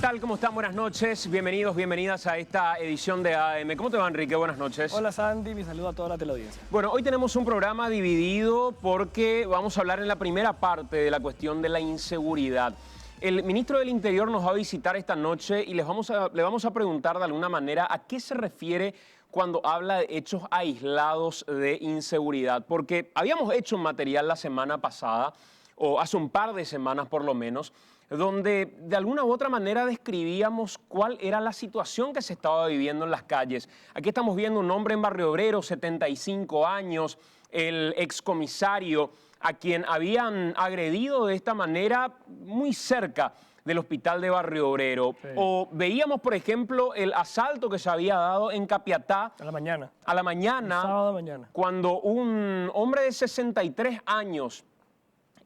tal? ¿Cómo están? Buenas noches. Bienvenidos, bienvenidas a esta edición de AM. ¿Cómo te va, Enrique? Buenas noches. Hola, Sandy. Mi saludo a toda la teleaudiencia. Bueno, hoy tenemos un programa dividido porque vamos a hablar en la primera parte de la cuestión de la inseguridad. El ministro del Interior nos va a visitar esta noche y le vamos a preguntar de alguna manera a qué se refiere cuando habla de hechos aislados de inseguridad. Porque habíamos hecho un material la semana pasada, o hace un par de semanas por lo menos, donde de alguna u otra manera describíamos cuál era la situación que se estaba viviendo en las calles. Aquí estamos viendo un hombre en Barrio Obrero, 75 años, el excomisario, a quien habían agredido de esta manera muy cerca del hospital de Barrio Obrero. Sí. O veíamos, por ejemplo, el asalto que se había dado en Capiatá. A la mañana. A la mañana. Sábado mañana. Cuando un hombre de 63 años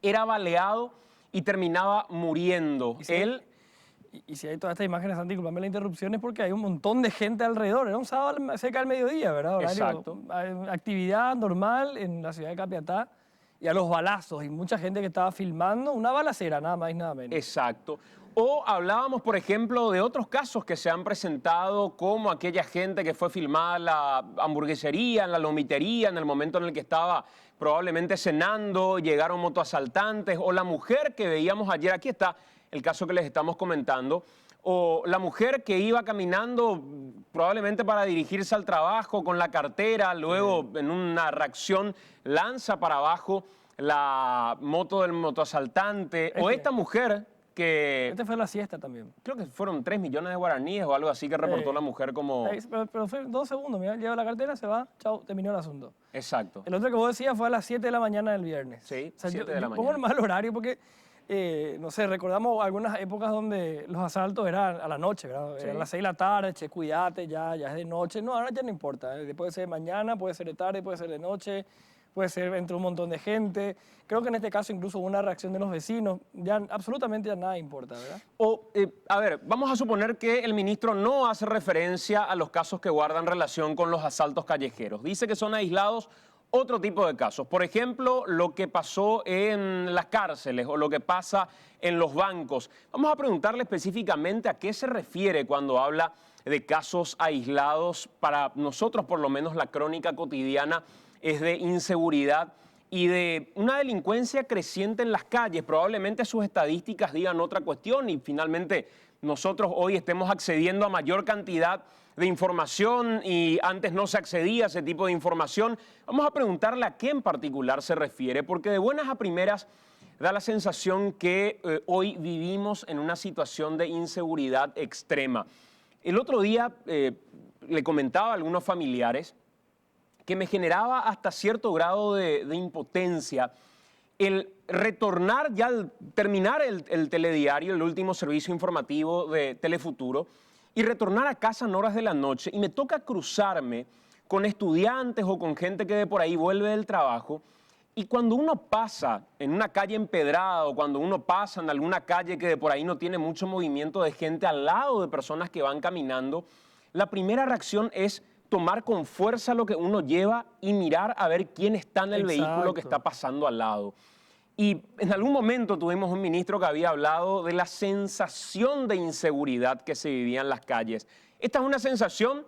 era baleado y terminaba muriendo. Y si hay todas estas imágenes, Santi, disculpame la interrupción, es porque hay un montón de gente alrededor. Era un sábado cerca del mediodía, ¿verdad? Horario, exacto. Actividad normal en la ciudad de Capiatá. Y a los balazos y mucha gente que estaba filmando, una balacera, nada más y nada menos. Exacto. O hablábamos, por ejemplo, de otros casos que se han presentado, como aquella gente que fue filmada en la hamburguesería, en la lomitería, en el momento en el que estaba probablemente cenando, llegaron motoasaltantes, o la mujer que veíamos ayer, aquí está el caso que les estamos comentando, o la mujer que iba caminando probablemente para dirigirse al trabajo con la cartera, luego en una reacción lanza para abajo la moto del motoasaltante, o esta mujer que... Este fue la siesta también. Creo que fueron 3 millones de guaraníes o algo así que reportó la mujer como... Pero fue 2 segundos, mira, lleva la cartera, se va, chao, terminó el asunto. Exacto. El otro que vos decías fue a las 7 de la mañana del viernes. Sí, o sea, 7 de la mañana. Pongo el mal horario porque... no sé, recordamos algunas épocas donde los asaltos eran a la noche, ¿verdad? Sí. Eran las 6 de la tarde, che, cuídate, ya es de noche. No, ahora ya no importa. Puede ser de mañana, puede ser de tarde, puede ser de noche, puede ser entre un montón de gente. Creo que en este caso incluso hubo una reacción de los vecinos. Ya absolutamente ya nada importa, ¿verdad? O, a ver, vamos a suponer que el ministro no hace referencia a los casos que guardan relación con los asaltos callejeros. Dice que son aislados otro tipo de casos. Por ejemplo, lo que pasó en las cárceles o lo que pasa en los bancos. Vamos a preguntarle específicamente a qué se refiere cuando habla de casos aislados. Para nosotros, por lo menos, la crónica cotidiana es de inseguridad y de una delincuencia creciente en las calles. Probablemente sus estadísticas digan otra cuestión y finalmente nosotros hoy estemos accediendo a mayor cantidad de información y antes no se accedía a ese tipo de información. Vamos a preguntarle a qué en particular se refiere, porque de buenas a primeras da la sensación que hoy vivimos en una situación de inseguridad extrema. El otro día le comentaba a algunos familiares que me generaba hasta cierto grado de impotencia el retornar ya al terminar el telediario, el último servicio informativo de Telefuturo, y retornar a casa en horas de la noche y me toca cruzarme con estudiantes o con gente que de por ahí vuelve del trabajo y cuando uno pasa en una calle empedrada o cuando uno pasa en alguna calle que de por ahí no tiene mucho movimiento de gente al lado de personas que van caminando, la primera reacción es tomar con fuerza lo que uno lleva y mirar a ver quién está en el vehículo que está pasando al lado. Y en algún momento tuvimos un ministro que había hablado de la sensación de inseguridad que se vivía en las calles. Esta es una sensación,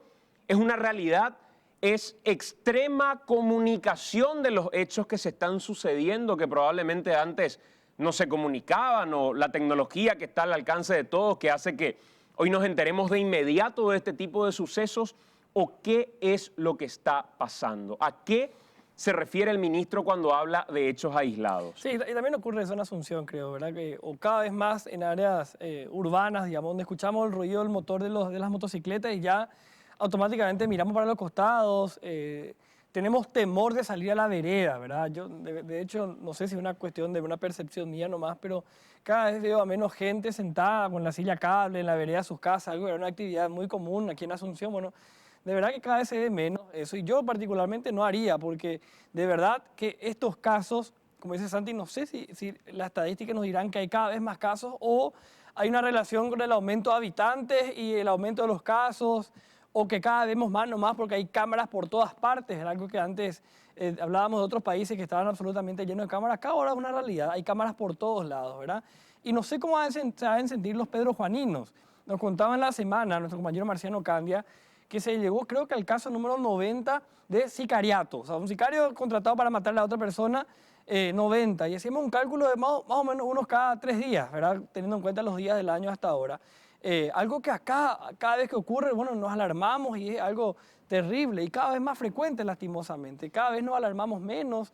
es una realidad, es extrema comunicación de los hechos que se están sucediendo, que probablemente antes no se comunicaban, o la tecnología que está al alcance de todos, que hace que hoy nos enteremos de inmediato de este tipo de sucesos, o qué es lo que está pasando, a qué se refiere el ministro cuando habla de hechos aislados. Sí, y también ocurre eso en Asunción, creo, ¿verdad? O cada vez más en áreas urbanas, digamos, donde escuchamos el ruido del motor de las motocicletas y ya automáticamente miramos para los costados, tenemos temor de salir a la vereda, ¿verdad? Yo, de hecho, no sé si es una cuestión de una percepción mía nomás, pero cada vez veo a menos gente sentada con la silla cable en la vereda de sus casas, algo era una actividad muy común aquí en Asunción, bueno. De verdad que cada vez se ve menos eso y yo particularmente no haría porque de verdad que estos casos, como dice Santi, no sé si las estadísticas nos dirán que hay cada vez más casos o hay una relación con el aumento de habitantes y el aumento de los casos o que cada vez vemos más nomás porque hay cámaras por todas partes, era algo que antes hablábamos de otros países que estaban absolutamente llenos de cámaras, acá ahora es una realidad, hay cámaras por todos lados, ¿verdad? Y no sé cómo se van a sentir los pedrojuaninos, nos contaba en la semana nuestro compañero Marciano Candia que se llegó, creo que al caso número 90 de sicariato. O sea, un sicario contratado para matar a la otra persona, 90. Y hacíamos un cálculo de más o menos unos cada 3 días, ¿verdad? Teniendo en cuenta los días del año hasta ahora. Algo que acá, cada vez que ocurre, bueno, nos alarmamos y es algo terrible y cada vez más frecuente, lastimosamente. Cada vez nos alarmamos menos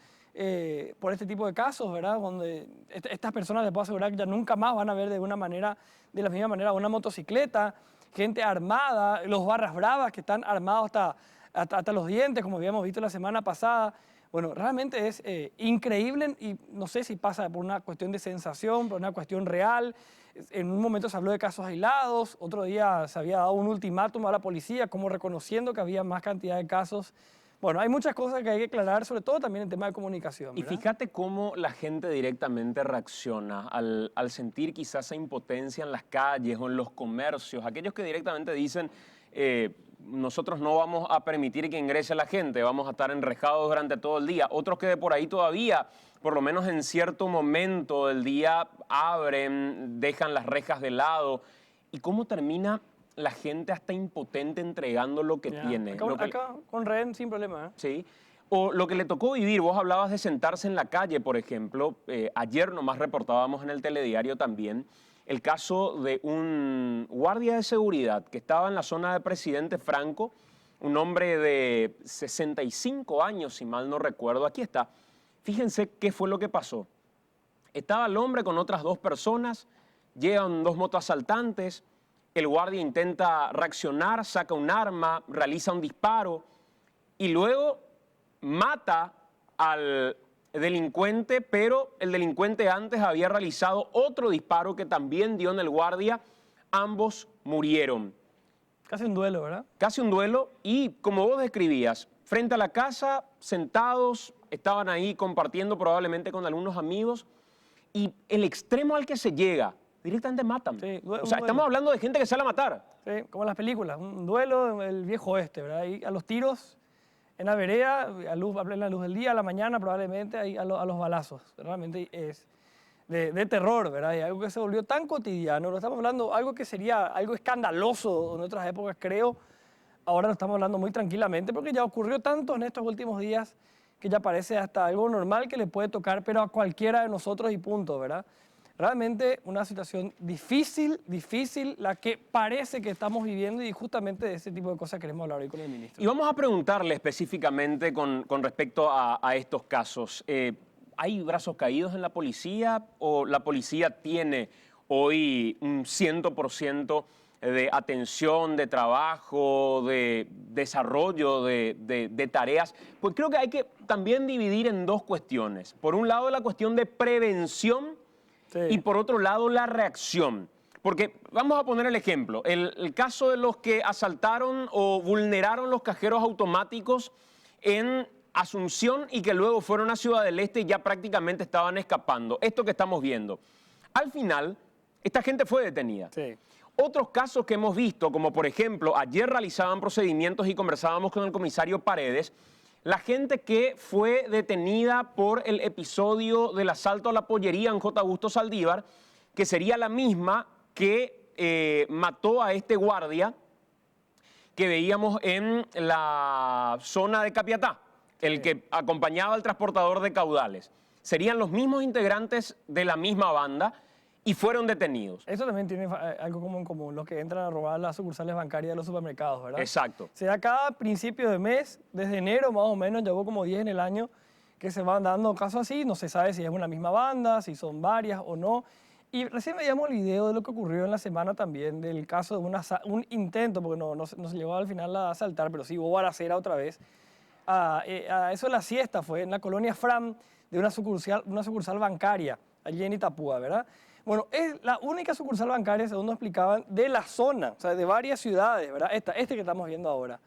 por este tipo de casos, ¿verdad? Donde estas personas, les puedo asegurar que ya nunca más van a ver de la misma manera una motocicleta, gente armada, los barras bravas que están armados hasta los dientes, como habíamos visto la semana pasada. Bueno, realmente es increíble y no sé si pasa por una cuestión de sensación, por una cuestión real. En un momento se habló de casos aislados, otro día se había dado un ultimátum a la policía, como reconociendo que había más cantidad de casos. Bueno, hay muchas cosas que hay que aclarar, sobre todo también en tema de comunicación, ¿verdad? Y fíjate cómo la gente directamente reacciona al sentir quizás esa impotencia en las calles o en los comercios. Aquellos que directamente dicen, nosotros no vamos a permitir que ingrese la gente, vamos a estar enrejados durante todo el día. Otros que de por ahí todavía, por lo menos en cierto momento del día, abren, dejan las rejas de lado. ¿Y cómo termina la gente hasta impotente entregando lo que tiene? Acá con rehén sin problema, ¿eh? Sí. O lo que le tocó vivir, vos hablabas de sentarse en la calle, por ejemplo. Ayer nomás reportábamos en el telediario también el caso de un guardia de seguridad que estaba en la zona de Presidente Franco, un hombre de 65 años, si mal no recuerdo. Aquí está. Fíjense qué fue lo que pasó. Estaba el hombre con otras 2 personas, llegan 2 motoasaltantes, el guardia intenta reaccionar, saca un arma, realiza un disparo y luego mata al delincuente, pero el delincuente antes había realizado otro disparo que también dio en el guardia. Ambos murieron. Casi un duelo, ¿verdad? Casi un duelo y, como vos describías, frente a la casa, sentados, estaban ahí compartiendo probablemente con algunos amigos y el extremo al que se llega, directamente matan. Sí, o sea, estamos hablando de gente que sale a matar. Sí, como en las películas, un duelo del viejo oeste, ¿verdad? Ahí a los tiros, en la vereda, a plena luz del día, a la mañana probablemente, ahí a los balazos. Realmente es de terror, ¿verdad? Y algo que se volvió tan cotidiano. Lo estamos hablando, algo que sería algo escandaloso en otras épocas, creo. Ahora lo estamos hablando muy tranquilamente porque ya ocurrió tanto en estos últimos días que ya parece hasta algo normal que le puede tocar, pero a cualquiera de nosotros y punto, ¿verdad? Realmente una situación difícil la que parece que estamos viviendo y justamente de ese tipo de cosas queremos hablar hoy con el ministro. Y vamos a preguntarle específicamente con respecto a estos casos. ¿Hay brazos caídos en la policía o la policía tiene hoy un 100% de atención, de trabajo, de desarrollo de tareas? Pues creo que hay que también dividir en 2 cuestiones. Por un lado, la cuestión de prevención. Sí. Y por otro lado, la reacción. Porque vamos a poner el ejemplo, el caso de los que asaltaron o vulneraron los cajeros automáticos en Asunción y que luego fueron a Ciudad del Este y ya prácticamente estaban escapando. Esto que estamos viendo. Al final, esta gente fue detenida. Sí. Otros casos que hemos visto, como por ejemplo, ayer realizaban procedimientos y conversábamos con el comisario Paredes, la gente que fue detenida por el episodio del asalto a la pollería en J. Augusto Saldívar, que sería la misma que mató a este guardia que veíamos en la zona de Capiatá, el que acompañaba al transportador de caudales. Serían los mismos integrantes de la misma banda y fueron detenidos. Eso también tiene algo como en común, los que entran a robar las sucursales bancarias de los supermercados, ¿verdad? Exacto. Se da cada principio de mes, desde enero más o menos, llevó como 10 en el año, que se van dando casos así, no se sabe si es una misma banda, si son varias o no. Y recién veíamos el video de lo que ocurrió en la semana también, del caso de un intento, porque no se llegó al final a asaltar, pero sí hubo balacera otra vez. A eso de la siesta fue en la colonia Fram de una sucursal bancaria, allí en Itapúa, ¿verdad? Bueno, es la única sucursal bancaria, según nos explicaban, de la zona, o sea, de varias ciudades, ¿verdad? Este que estamos viendo ahora.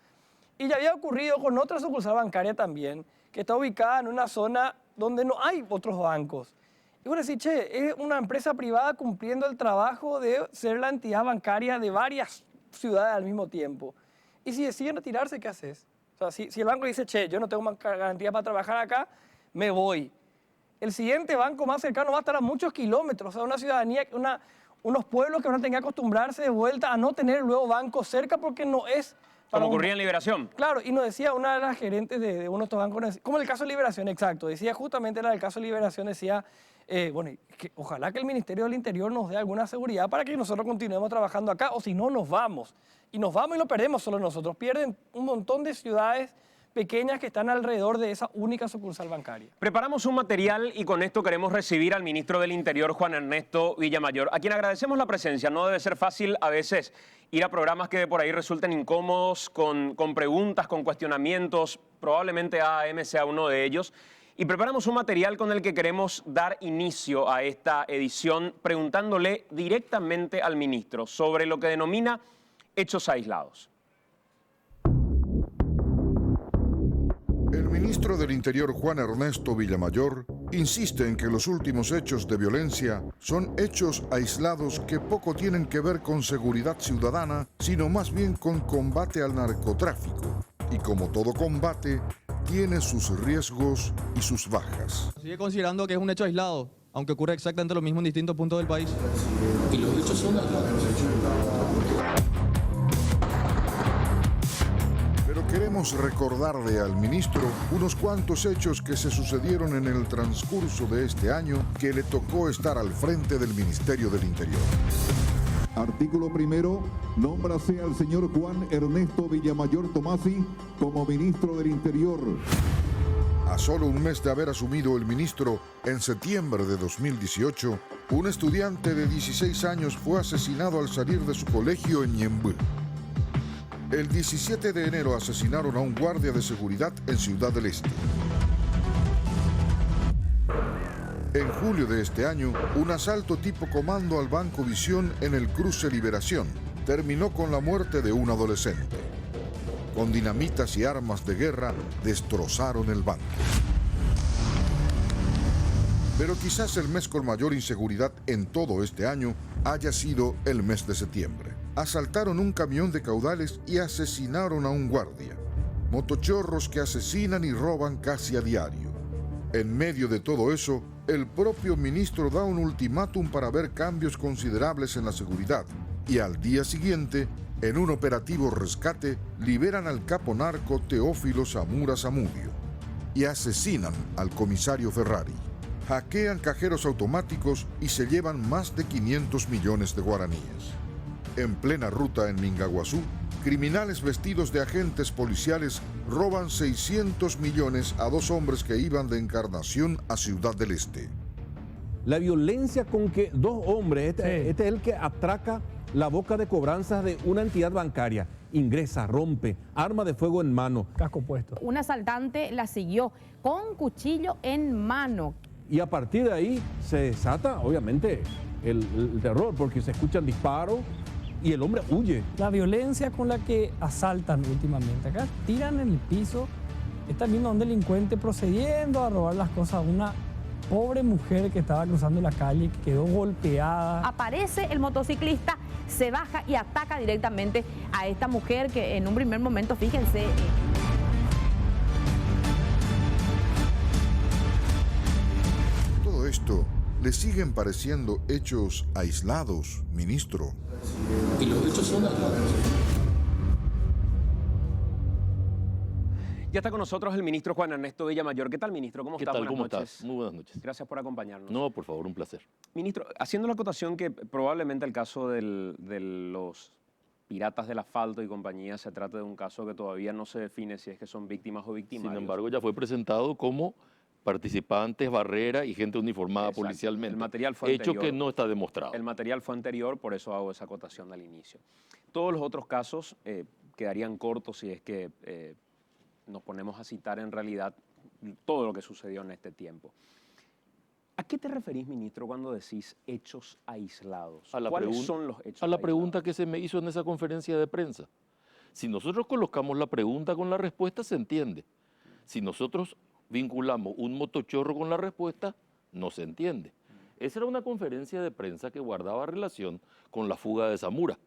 Y ya había ocurrido con otra sucursal bancaria también, que está ubicada en una zona donde no hay otros bancos. Y bueno, decir, che, es una empresa privada cumpliendo el trabajo de ser la entidad bancaria de varias ciudades al mismo tiempo. Y si deciden retirarse, ¿qué haces? O sea, si el banco dice, che, yo no tengo más garantía para trabajar acá, me voy. El siguiente banco más cercano va a estar a muchos kilómetros, o sea, una ciudadanía, unos pueblos que van a tener que acostumbrarse de vuelta a no tener luego bancos cerca porque no es... Como ocurría en Liberación. Claro, y nos decía una de las gerentes de uno de estos bancos, como el caso de Liberación, exacto, decía justamente era el caso de Liberación, decía, bueno, que ojalá que el Ministerio del Interior nos dé alguna seguridad para que nosotros continuemos trabajando acá, o si no, nos vamos. Y nos vamos y lo perdemos solo nosotros. Pierden un montón de ciudades pequeñas que están alrededor de esa única sucursal bancaria. Preparamos un material y con esto queremos recibir al ministro del Interior, Juan Ernesto Villamayor, a quien agradecemos la presencia. No debe ser fácil a veces ir a programas que de por ahí resulten incómodos, con preguntas, con cuestionamientos. Probablemente AAM sea uno de ellos. Y preparamos un material con el que queremos dar inicio a esta edición preguntándole directamente al ministro sobre lo que denomina hechos aislados. El ministro del Interior, Juan Ernesto Villamayor, insiste en que los últimos hechos de violencia son hechos aislados que poco tienen que ver con seguridad ciudadana, sino más bien con combate al narcotráfico. Y como todo combate, tiene sus riesgos y sus bajas. Sigue considerando que es un hecho aislado, aunque ocurre exactamente lo mismo en distintos puntos del país. Y los hechos son aislados. Pero queremos recordarle al ministro unos cuantos hechos que se sucedieron en el transcurso de este año que le tocó estar al frente del Ministerio del Interior. Artículo primero, nómbrase al señor Juan Ernesto Villamayor Tomasi como ministro del Interior. A solo un mes de haber asumido el ministro, en septiembre de 2018, un estudiante de 16 años fue asesinado al salir de su colegio en Ñemby. El 17 de enero asesinaron a un guardia de seguridad en Ciudad del Este. En julio de este año, un asalto tipo comando al Banco Visión en el cruce Liberación terminó con la muerte de un adolescente. Con dinamitas y armas de guerra destrozaron el banco. Pero quizás el mes con mayor inseguridad en todo este año haya sido el mes de septiembre. Asaltaron un camión de caudales y asesinaron a un guardia. Motochorros que asesinan y roban casi a diario. En medio de todo eso, el propio ministro da un ultimátum para ver cambios considerables en la seguridad. Y al día siguiente, en un operativo rescate, liberan al capo narco Teófilo Zamora Zamudio y asesinan al comisario Ferrari. Hackean cajeros automáticos y se llevan más de 500 millones de guaraníes. En plena ruta en Mingaguazú, criminales vestidos de agentes policiales roban 600 millones a dos hombres que iban de Encarnación a Ciudad del Este. La violencia con que dos hombres, este es el que atraca la boca de cobranzas de una entidad bancaria, ingresa, rompe, arma de fuego en mano. Casco puesto. Un asaltante la siguió con cuchillo en mano. Y a partir de ahí se desata, obviamente, el terror, porque se escuchan disparos y el hombre huye. La violencia con la que asaltan últimamente. Acá tiran en el piso, están viendo a un delincuente procediendo a robar las cosas a una pobre mujer que estaba cruzando la calle, que quedó golpeada. Aparece el motociclista, se baja y ataca directamente a esta mujer que en un primer momento, fíjense... Todo esto le siguen pareciendo hechos aislados, ministro. Y los hechos son aislados. Ya está con nosotros el ministro Juan Ernesto Villamayor. ¿Qué tal, ministro? ¿Cómo está? ¿Qué tal? Buenas ¿Cómo noches. estás? Muy buenas noches. Gracias por acompañarnos. No, por favor, un placer. Ministro, haciendo la acotación que probablemente el caso de los piratas del asfalto y compañía se trata de un caso que todavía no se define si es que son víctimas o victimarios. Sin embargo, ya fue presentado como participantes, barrera y gente uniformada Exacto. policialmente. El material fue hecho anterior. que no está demostrado. El material fue anterior, por eso hago esa acotación al inicio. Todos los otros casos quedarían cortos si es que nos ponemos a citar en realidad todo lo que sucedió en este tiempo. ¿A qué te referís, ministro, cuando decís hechos aislados? ¿Cuáles son los hechos aislados? A la pregunta que se me hizo en esa conferencia de prensa. Si nosotros colocamos la pregunta con la respuesta, se entiende. Si nosotros vinculamos un motochorro con la respuesta, no se entiende. Esa era una conferencia de prensa que guardaba relación con la fuga de Zamora.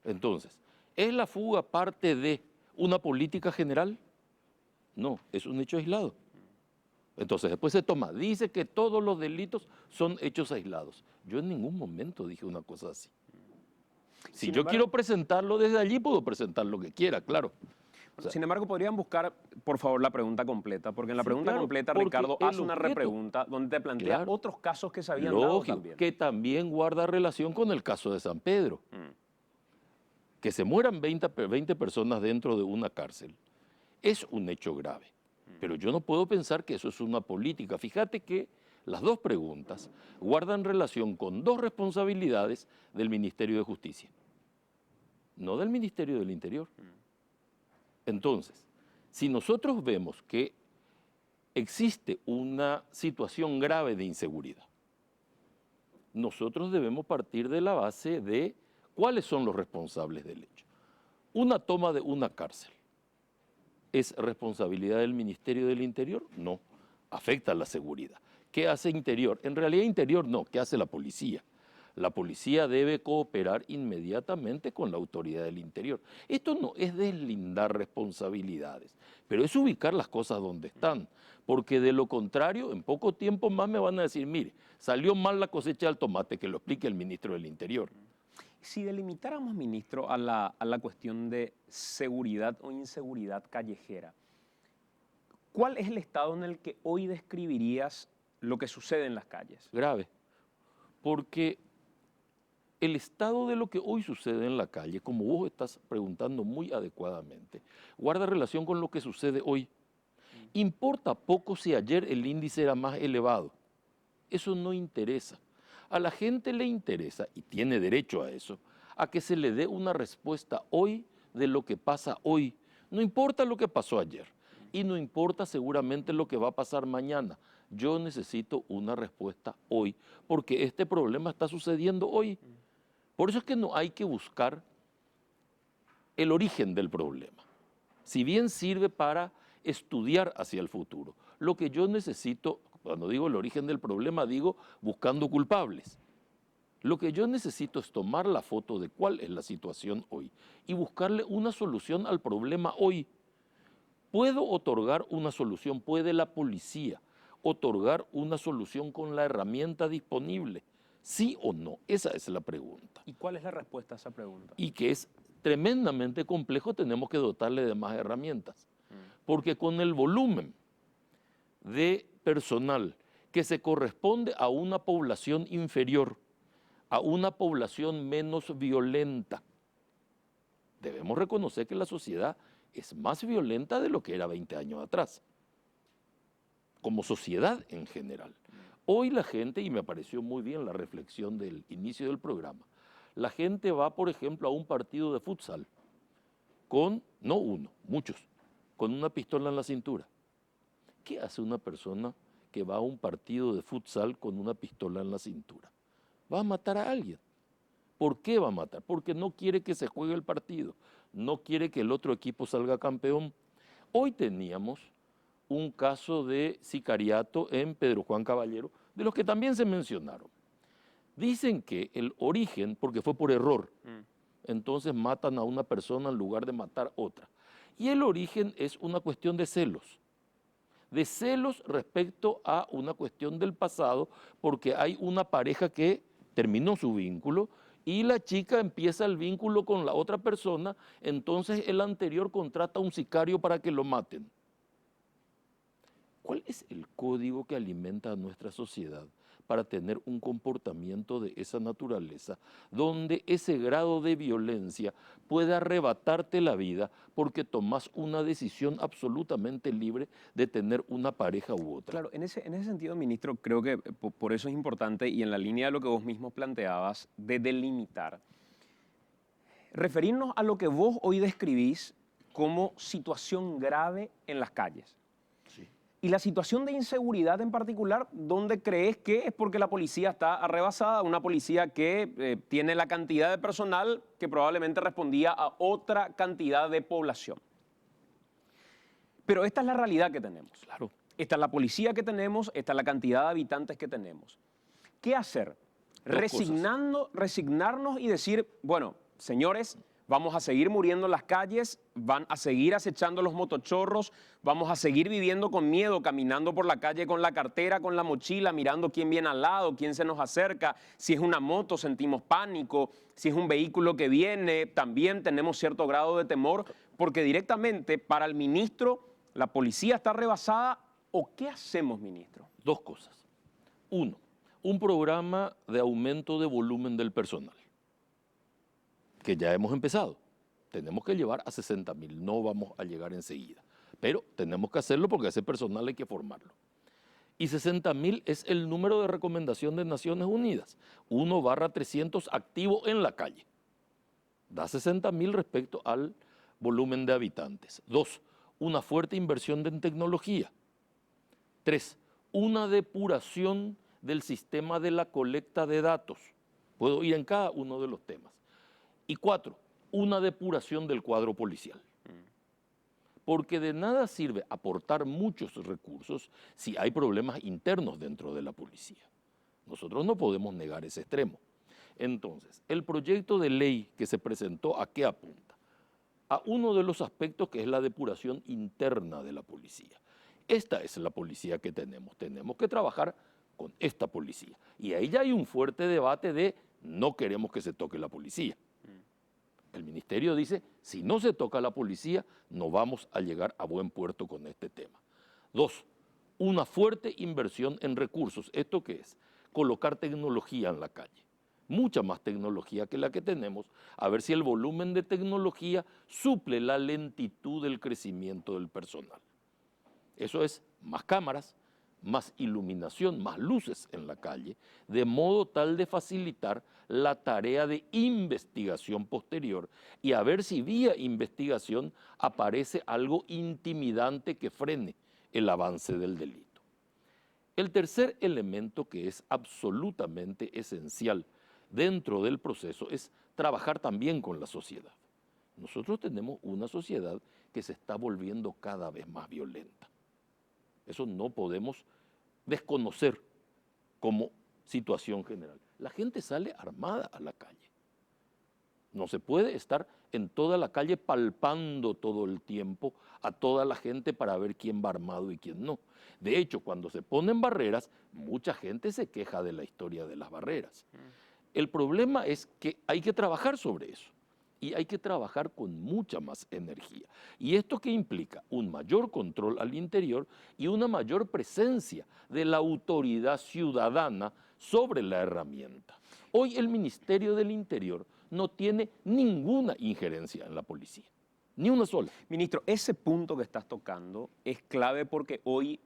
Entonces, ¿es la fuga parte de una política general? No, es un hecho aislado. Entonces después se toma, dice que todos los delitos son hechos aislados. Yo en ningún momento dije una cosa así. Si yo quiero presentarlo desde allí, puedo presentar lo que quiera, claro. O sea, sin embargo, podrían buscar, por favor, la pregunta completa, porque en la sí, pregunta claro, completa, porque Ricardo, el hace una objeto, repregunta donde te plantea claro, otros casos que se habían dado lógico, también. que también guarda relación con el caso de San Pedro. Que se mueran 20 personas dentro de una cárcel es un hecho grave. Pero yo no puedo pensar que eso es una política. Fíjate que las dos preguntas guardan relación con dos responsabilidades del Ministerio de Justicia, no del Ministerio del Interior. Entonces, si nosotros vemos que existe una situación grave de inseguridad, nosotros debemos partir de la base de cuáles son los responsables del hecho. Una toma de una cárcel, ¿es responsabilidad del Ministerio del Interior? No, afecta a la seguridad. ¿Qué hace Interior? En realidad Interior no, ¿qué hace la policía? La policía debe cooperar inmediatamente con la autoridad del Interior. Esto no es deslindar responsabilidades, pero es ubicar las cosas donde están, porque de lo contrario, en poco tiempo más me van a decir, mire, salió mal la cosecha del tomate, que lo explique el ministro del Interior. Si delimitáramos, ministro, a la cuestión de seguridad o inseguridad callejera, ¿cuál es el estado en el que hoy describirías lo que sucede en las calles? Grave, porque el estado de lo que hoy sucede en la calle, como vos estás preguntando muy adecuadamente, guarda relación con lo que sucede hoy. Importa poco si ayer el índice era más elevado. Eso no interesa. A la gente le interesa, y tiene derecho a eso, a que se le dé una respuesta hoy de lo que pasa hoy. No importa lo que pasó ayer y no importa seguramente lo que va a pasar mañana. Yo necesito una respuesta hoy, porque este problema está sucediendo hoy. Por eso es que no hay que buscar el origen del problema. Si bien sirve para estudiar hacia el futuro, lo que yo necesito, cuando digo el origen del problema, digo buscando culpables. Lo que yo necesito es tomar la foto de cuál es la situación hoy y buscarle una solución al problema hoy. ¿Puedo otorgar una solución? ¿Puede la policía otorgar una solución con la herramienta disponible? ¿Sí o no? Esa es la pregunta. ¿Y cuál es la respuesta a esa pregunta? Y que es tremendamente complejo, tenemos que dotarle de más herramientas. Porque con el volumen de personal que se corresponde a una población inferior, a una población menos violenta, debemos reconocer que la sociedad es más violenta de lo que era 20 años atrás, como sociedad en general. Hoy la gente, y me pareció muy bien la reflexión del inicio del programa, la gente va, por ejemplo, a un partido de futsal con, no uno, muchos, con una pistola en la cintura. ¿Qué hace una persona que va a un partido de futsal con una pistola en la cintura? Va a matar a alguien. ¿Por qué va a matar? Porque no quiere que se juegue el partido, no quiere que el otro equipo salga campeón. Hoy teníamos un caso de sicariato en Pedro Juan Caballero, de los que también se mencionaron. Dicen que el origen, porque fue por error, entonces matan a una persona en lugar de matar a otra. Y el origen es una cuestión de celos respecto a una cuestión del pasado, porque hay una pareja que terminó su vínculo y la chica empieza el vínculo con la otra persona, entonces el anterior contrata a un sicario para que lo maten. ¿Cuál es el código que alimenta a nuestra sociedad para tener un comportamiento de esa naturaleza, donde ese grado de violencia puede arrebatarte la vida porque tomas una decisión absolutamente libre de tener una pareja u otra? Claro, en ese sentido, ministro, creo que por eso es importante, y en la línea de lo que vos mismo planteabas, de delimitar, referirnos a lo que vos hoy describís como situación grave en las calles. Y la situación de inseguridad en particular, ¿dónde crees que es porque la policía está arrebasada? Una policía que tiene la cantidad de personal que probablemente respondía a otra cantidad de población. Pero esta es la realidad que tenemos. Claro. Esta es la policía que tenemos, esta es la cantidad de habitantes que tenemos. ¿Qué hacer? Resignarnos y decir, bueno, señores, Vamos a seguir muriendo en las calles, van a seguir acechando los motochorros, vamos a seguir viviendo con miedo, caminando por la calle con la cartera, con la mochila, mirando quién viene al lado, quién se nos acerca. Si es una moto, sentimos pánico. Si es un vehículo que viene, también tenemos cierto grado de temor, porque directamente para el ministro, la policía está rebasada. ¿O qué hacemos, ministro? Dos cosas. Uno, un programa de aumento de volumen del personal, que ya hemos empezado. Tenemos que llevar a 60.000, no vamos a llegar enseguida, pero tenemos que hacerlo porque ese personal hay que formarlo. Y 60.000 es el número de recomendación de Naciones Unidas, 1/300 activo en la calle. Da 60.000 respecto al volumen de habitantes. 2, una fuerte inversión en tecnología. 3, una depuración del sistema de la colecta de datos. Puedo ir en cada uno de los temas. Y 4, una depuración del cuadro policial. Porque de nada sirve aportar muchos recursos si hay problemas internos dentro de la policía. Nosotros no podemos negar ese extremo. Entonces, el proyecto de ley que se presentó, ¿a qué apunta? A uno de los aspectos que es la depuración interna de la policía. Esta es la policía que tenemos. Tenemos que trabajar con esta policía. Y ahí ya hay un fuerte debate de no queremos que se toque la policía. El ministerio dice, si no se toca la policía, no vamos a llegar a buen puerto con este tema. 2, una fuerte inversión en recursos. ¿Esto qué es? Colocar tecnología en la calle. Mucha más tecnología que la que tenemos, a ver si el volumen de tecnología suple la lentitud del crecimiento del personal. Eso es más cámaras, más iluminación, más luces en la calle, de modo tal de facilitar la tarea de investigación posterior y a ver si vía investigación aparece algo intimidante que frene el avance del delito. El tercer elemento que es absolutamente esencial dentro del proceso es trabajar también con la sociedad. Nosotros tenemos una sociedad que se está volviendo cada vez más violenta. Eso no podemos desconocer como situación general. La gente sale armada a la calle. No se puede estar en toda la calle palpando todo el tiempo a toda la gente para ver quién va armado y quién no. De hecho, cuando se ponen barreras, mucha gente se queja de la historia de las barreras. El problema es que hay que trabajar sobre eso. Y hay que trabajar con mucha más energía. ¿Y esto qué implica? Un mayor control al interior y una mayor presencia de la autoridad ciudadana sobre la herramienta. Hoy el Ministerio del Interior no tiene ninguna injerencia en la policía, ni una sola. Ministro, ese punto que estás tocando es clave porque hoy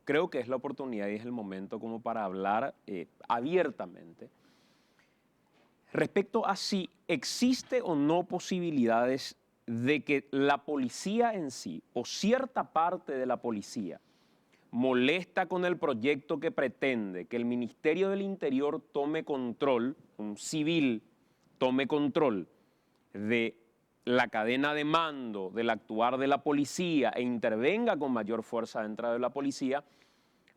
creo que es la oportunidad y es el momento como para hablar abiertamente respecto a si existe o no posibilidades de que la policía en sí o cierta parte de la policía molesta con el proyecto que pretende que el Ministerio del Interior tome control, un civil tome control de la cadena de mando del actuar de la policía e intervenga con mayor fuerza dentro de la policía,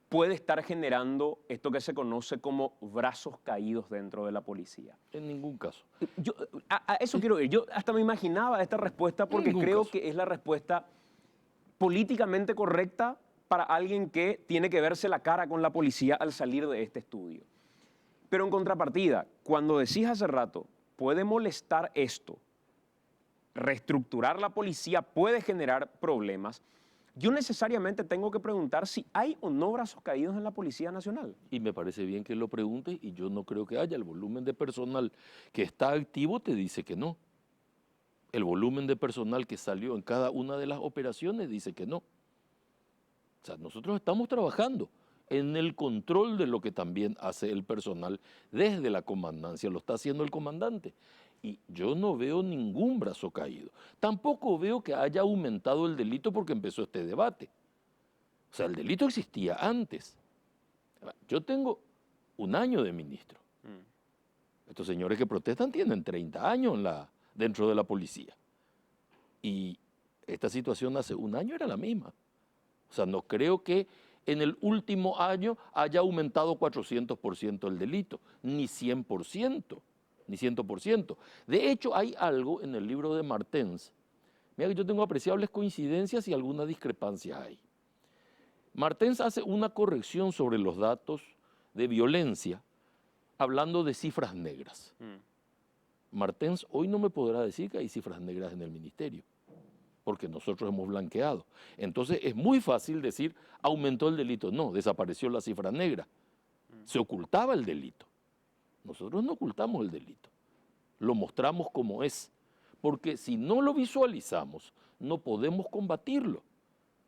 puede estar generando esto que se conoce como brazos caídos dentro de la policía. En ningún caso. A eso quiero ir. Yo hasta me imaginaba esta respuesta porque creo que es la respuesta políticamente correcta para alguien que tiene que verse la cara con la policía al salir de este estudio. Pero en contrapartida, cuando decís hace rato, puede molestar esto, reestructurar la policía puede generar problemas, yo necesariamente tengo que preguntar si hay o no brazos caídos en la Policía Nacional. Y me parece bien que lo pregunte y yo no creo que haya. El volumen de personal que está activo te dice que no. El volumen de personal que salió en cada una de las operaciones dice que no. O sea, nosotros estamos trabajando en el control de lo que también hace el personal desde la comandancia, lo está haciendo el comandante. Y yo no veo ningún brazo caído. Tampoco veo que haya aumentado el delito porque empezó este debate. O sea, el delito existía antes. Yo tengo un año de ministro. Estos señores que protestan tienen 30 años dentro de la policía. Y esta situación hace un año era la misma. O sea, no creo que en el último año haya aumentado 400% el delito, ni 100%. ni 100%. De hecho, hay algo en el libro de Martens. Mira que yo tengo apreciables coincidencias y algunas discrepancias hay. Martens hace una corrección sobre los datos de violencia, hablando de cifras negras. Martens hoy no me podrá decir que hay cifras negras en el ministerio, porque nosotros hemos blanqueado. Entonces es muy fácil decir, aumentó el delito. No, desapareció la cifra negra. Se ocultaba el delito. Nosotros no ocultamos el delito, lo mostramos como es, porque si no lo visualizamos, no podemos combatirlo.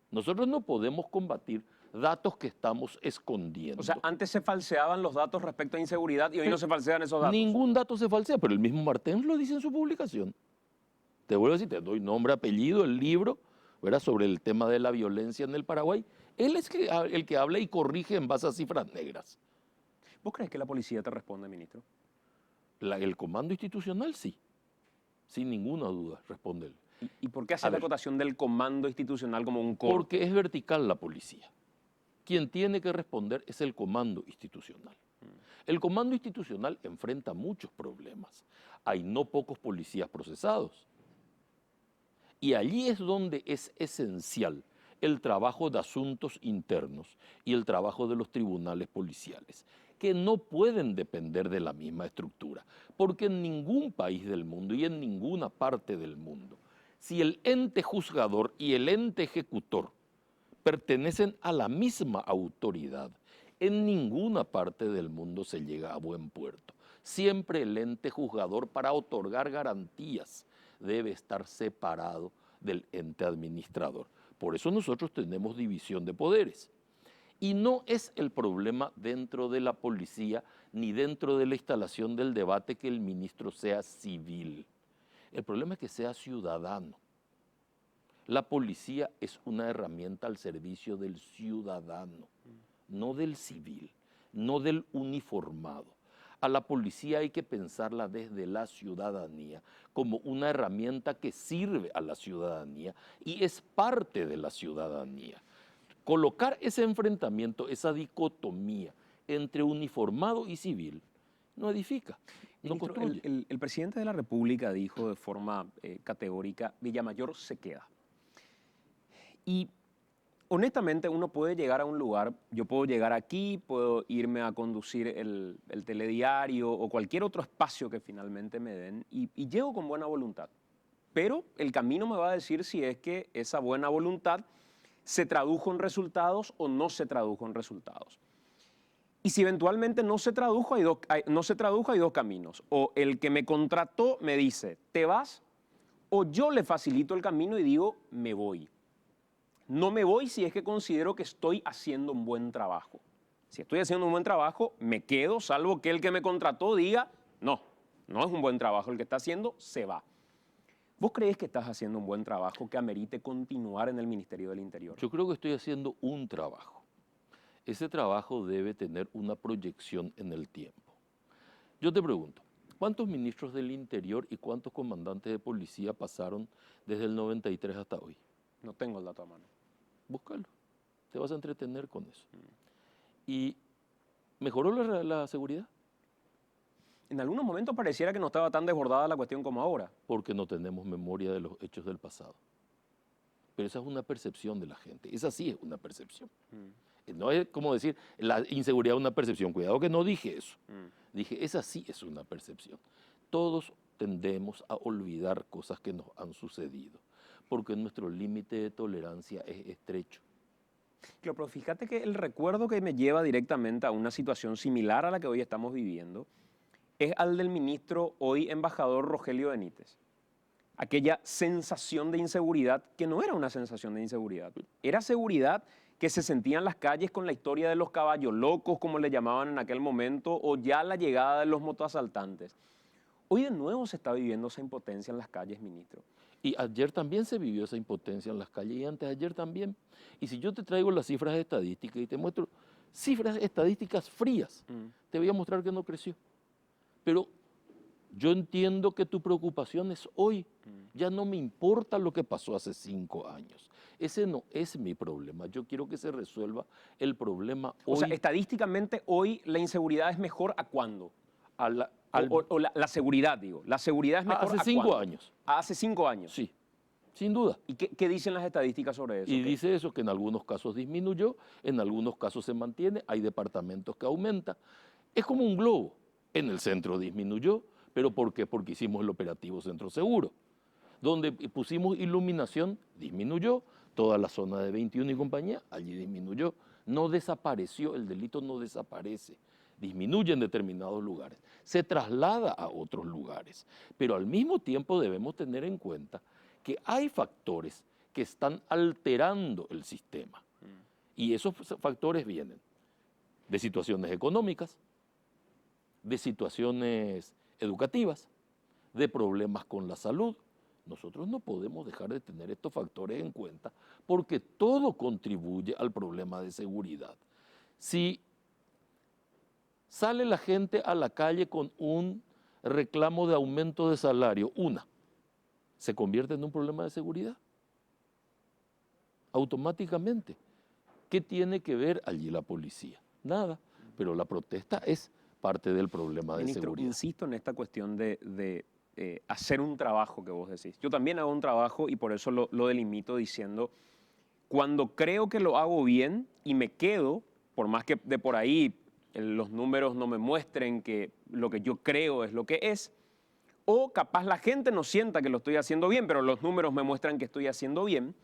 Nosotros no podemos combatir datos que estamos escondiendo. O sea, antes se falseaban los datos respecto a inseguridad y hoy no se falsean esos datos. Ningún dato se falsea, pero el mismo Martens lo dice en su publicación. Te vuelvo a decir, te doy nombre, apellido, el libro, ¿verdad?, sobre el tema de la violencia en el Paraguay. Él es el que habla y corrige en base a cifras negras. ¿Vos crees que la policía te responde, ministro? El comando institucional sí, sin ninguna duda, responde él. ¿Y por qué hace la acotación del comando institucional como un core? Porque es vertical la policía. Quien tiene que responder es el comando institucional. El comando institucional enfrenta muchos problemas. Hay no pocos policías procesados. Y allí es donde es esencial el trabajo de asuntos internos y el trabajo de los tribunales policiales, que no pueden depender de la misma estructura, porque en ningún país del mundo y en ninguna parte del mundo, si el ente juzgador y el ente ejecutor pertenecen a la misma autoridad, en ninguna parte del mundo se llega a buen puerto. Siempre el ente juzgador, para otorgar garantías, debe estar separado del ente administrador. Por eso nosotros tenemos división de poderes. Y no es el problema dentro de la policía ni dentro de la instalación del debate que el ministro sea civil. El problema es que sea ciudadano. La policía es una herramienta al servicio del ciudadano, no del civil, no del uniformado. A la policía hay que pensarla desde la ciudadanía, como una herramienta que sirve a la ciudadanía y es parte de la ciudadanía. Colocar ese enfrentamiento, esa dicotomía entre uniformado y civil, no edifica, no construye. El presidente de la República dijo de forma categórica, Villamayor se queda. Y honestamente uno puede llegar a un lugar, yo puedo llegar aquí, puedo irme a conducir el telediario o cualquier otro espacio que finalmente me den y llego con buena voluntad. Pero el camino me va a decir si es que esa buena voluntad se tradujo en resultados o no se tradujo en resultados. Y si eventualmente no se tradujo, hay dos caminos. O el que me contrató me dice, te vas, o yo le facilito el camino y digo, me voy. No me voy si es que considero que estoy haciendo un buen trabajo. Si estoy haciendo un buen trabajo, me quedo, salvo que el que me contrató diga, no es un buen trabajo el que está haciendo, se va. ¿Vos creés que estás haciendo un buen trabajo que amerite continuar en el Ministerio del Interior? Yo creo que estoy haciendo un trabajo. Ese trabajo debe tener una proyección en el tiempo. Yo te pregunto, ¿cuántos ministros del Interior y cuántos comandantes de policía pasaron desde el 93 hasta hoy? No tengo el dato a mano. Búscalo, te vas a entretener con eso. ¿Y mejoró la seguridad? En algunos momentos pareciera que no estaba tan desbordada la cuestión como ahora. Porque no tenemos memoria de los hechos del pasado. Pero esa es una percepción de la gente. Esa sí es una percepción. No es como decir, la inseguridad es una percepción. Cuidado que no dije eso. Dije, esa sí es una percepción. Todos tendemos a olvidar cosas que nos han sucedido, porque nuestro límite de tolerancia es estrecho. Claro, pero fíjate que el recuerdo que me lleva directamente a una situación similar a la que hoy estamos viviendo es al del ministro, hoy embajador Rogelio Benítez. Aquella sensación de inseguridad que no era una sensación de inseguridad, era seguridad que se sentía en las calles con la historia de los caballos locos, como le llamaban en aquel momento, o ya la llegada de los motoasaltantes. Hoy de nuevo se está viviendo esa impotencia en las calles, ministro. Y ayer también se vivió esa impotencia en las calles y antes de ayer también. Y si yo te traigo las cifras estadísticas y te muestro cifras estadísticas frías, te voy a mostrar que no creció. Pero yo entiendo que tu preocupación es hoy. Ya no me importa lo que pasó hace 5 años. Ese no es mi problema. Yo quiero que se resuelva el problema hoy. O sea, estadísticamente hoy la inseguridad es mejor ¿a cuándo? O la seguridad, digo. La seguridad es mejor. Hace 5 años. Hace 5 años. Sí, sin duda. ¿Y qué dicen las estadísticas sobre eso? Y dice eso, que en algunos casos disminuyó, en algunos casos se mantiene, hay departamentos que aumentan. Es como un globo. En el centro disminuyó, ¿pero por qué? Porque hicimos el operativo Centro Seguro. Donde pusimos iluminación, disminuyó. Toda la zona de 21 y compañía, allí disminuyó. No desapareció, el delito no desaparece. Disminuye en determinados lugares. Se traslada a otros lugares. Pero al mismo tiempo debemos tener en cuenta que hay factores que están alterando el sistema. Y esos factores vienen de situaciones económicas, de situaciones educativas, de problemas con la salud. Nosotros no podemos dejar de tener estos factores en cuenta porque todo contribuye al problema de seguridad. Si sale la gente a la calle con un reclamo de aumento de salario, se convierte en un problema de seguridad. Automáticamente. ¿Qué tiene que ver allí la policía? Nada, pero la protesta es parte del problema de Ministro, seguridad. insisto en esta cuestión de hacer un trabajo que vos decís. Yo también hago un trabajo y por eso lo delimito diciendo, cuando creo que lo hago bien y me quedo, por más que de por ahí los números no me muestren que lo que yo creo es lo que es, o capaz la gente no sienta que lo estoy haciendo bien, pero los números me muestran que estoy haciendo bien.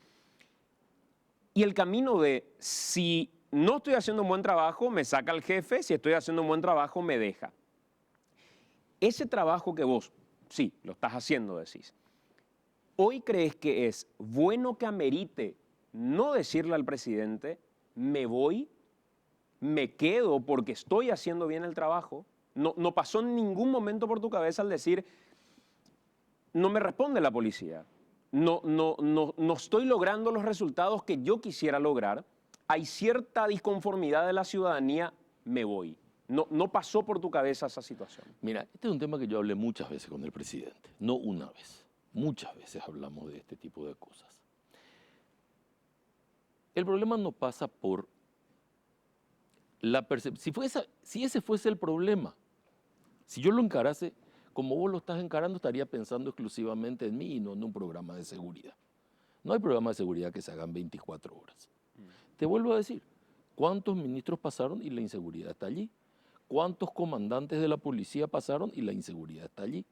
Y el camino de si no estoy haciendo un buen trabajo, me saca el jefe, si estoy haciendo un buen trabajo, me deja. Ese trabajo que vos, sí, lo estás haciendo, decís, ¿hoy crees que es bueno que amerite no decirle al presidente, me voy, me quedo porque estoy haciendo bien el trabajo? No pasó en ningún momento por tu cabeza al decir, no me responde la policía, no estoy logrando los resultados que yo quisiera lograr, hay cierta disconformidad de la ciudadanía, me voy. No pasó por tu cabeza esa situación. Mira, este es un tema que yo hablé muchas veces con el presidente, no una vez, muchas veces hablamos de este tipo de cosas. El problema no pasa por la percepción. Si ese fuese el problema, si yo lo encarase como vos lo estás encarando, estaría pensando exclusivamente en mí y no en un programa de seguridad. No hay programa de seguridad que se hagan 24 horas. Te vuelvo a decir, ¿cuántos ministros pasaron y la inseguridad está allí? ¿Cuántos comandantes de la policía pasaron y la inseguridad está allí?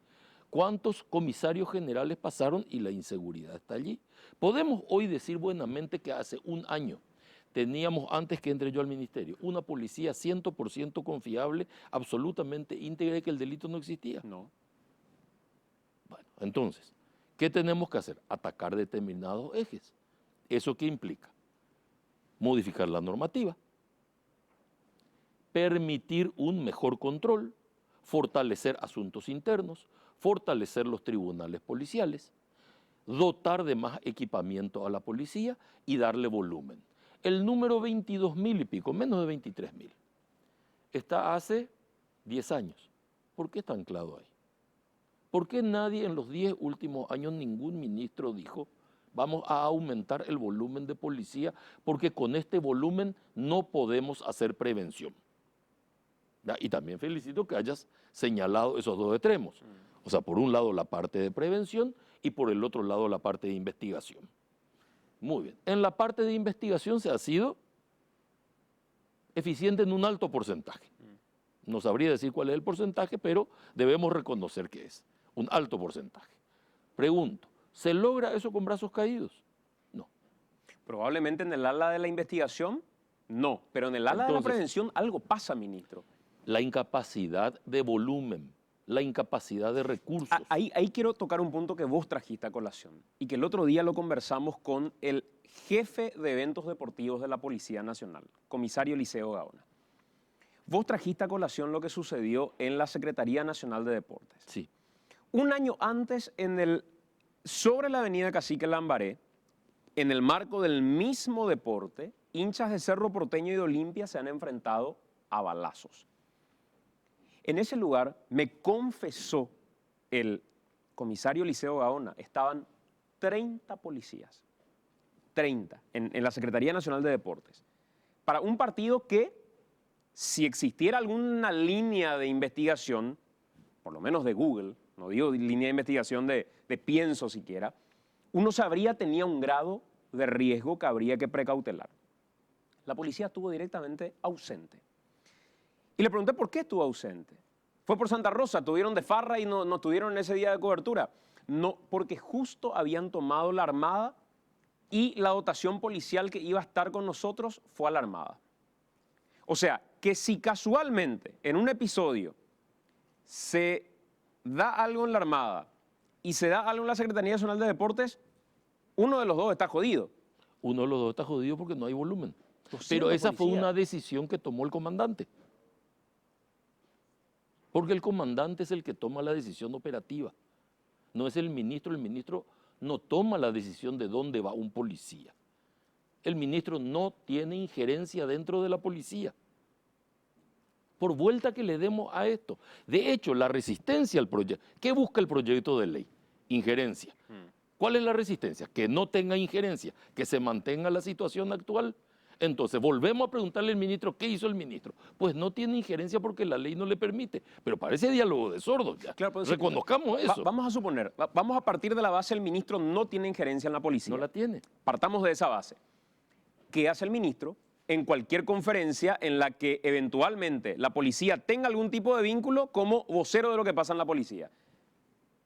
¿Cuántos comisarios generales pasaron y la inseguridad está allí? Podemos hoy decir buenamente que hace un año teníamos, antes que entre yo al ministerio, una policía 100% confiable, absolutamente íntegra y que el delito no existía. No. Bueno, entonces, ¿qué tenemos que hacer? Atacar determinados ejes. ¿Eso qué implica? Modificar la normativa, permitir un mejor control, fortalecer asuntos internos, fortalecer los tribunales policiales, dotar de más equipamiento a la policía y darle volumen. El número 22.000 y pico, menos de 23.000, está hace 10 años. ¿Por qué está anclado ahí? ¿Por qué nadie en los 10 últimos años, ningún ministro dijo, vamos a aumentar el volumen de policía porque con este volumen no podemos hacer prevención? ¿Ya? Y también felicito que hayas señalado esos dos extremos. O sea, por un lado la parte de prevención y por el otro lado la parte de investigación. Muy bien. En la parte de investigación se ha sido eficiente en un alto porcentaje. No sabría decir cuál es el porcentaje, pero debemos reconocer que es un alto porcentaje. Pregunto, ¿se logra eso con brazos caídos? No. Probablemente en el ala de la investigación, no. Pero en el ala de la prevención algo pasa, ministro. La incapacidad de volumen, la incapacidad de recursos. Ahí quiero tocar un punto que vos trajiste a colación y que el otro día lo conversamos con el jefe de eventos deportivos de la Policía Nacional, comisario Eliseo Gaona. Vos trajiste a colación lo que sucedió en la Secretaría Nacional de Deportes. Sí. Un año antes, sobre la avenida Cacique Lambaré, en el marco del mismo deporte, hinchas de Cerro Porteño y de Olimpia se han enfrentado a balazos. En ese lugar me confesó el comisario Eliseo Gaona, estaban 30 policías, 30, en la Secretaría Nacional de Deportes, para un partido que, si existiera alguna línea de investigación, por lo menos de Google, no digo línea de investigación de Pienso siquiera, uno sabría tenía un grado de riesgo que habría que precautelar. La policía estuvo directamente ausente. Y le pregunté por qué estuvo ausente. ¿Fue por Santa Rosa? ¿Tuvieron de farra y no estuvieron en ese día de cobertura? No, porque justo habían tomado la Armada y la dotación policial que iba a estar con nosotros fue a la Armada. O sea, que si casualmente en un episodio se da algo en la Armada y se da algo en la Secretaría Nacional de Deportes, uno de los dos está jodido. Uno de los dos está jodido porque no hay volumen. Pero esa fue una decisión que tomó el comandante. Porque el comandante es el que toma la decisión operativa. No es el ministro no toma la decisión de dónde va un policía. El ministro no tiene injerencia dentro de la policía. Por vuelta que le demos a esto. De hecho, la resistencia al proyecto, ¿qué busca el proyecto de ley? Injerencia. ¿Cuál es la resistencia? Que no tenga injerencia, que se mantenga la situación actual. Entonces, volvemos a preguntarle al ministro, ¿qué hizo el ministro? Pues no tiene injerencia porque la ley no le permite. Pero parece diálogo de sordos ya. Claro, pues, reconozcamos eso. Vamos a suponer, vamos a partir de la base, el ministro no tiene injerencia en la policía. No la tiene. Partamos de esa base. ¿Qué hace el ministro en cualquier conferencia en la que eventualmente la policía tenga algún tipo de vínculo como vocero de lo que pasa en la policía?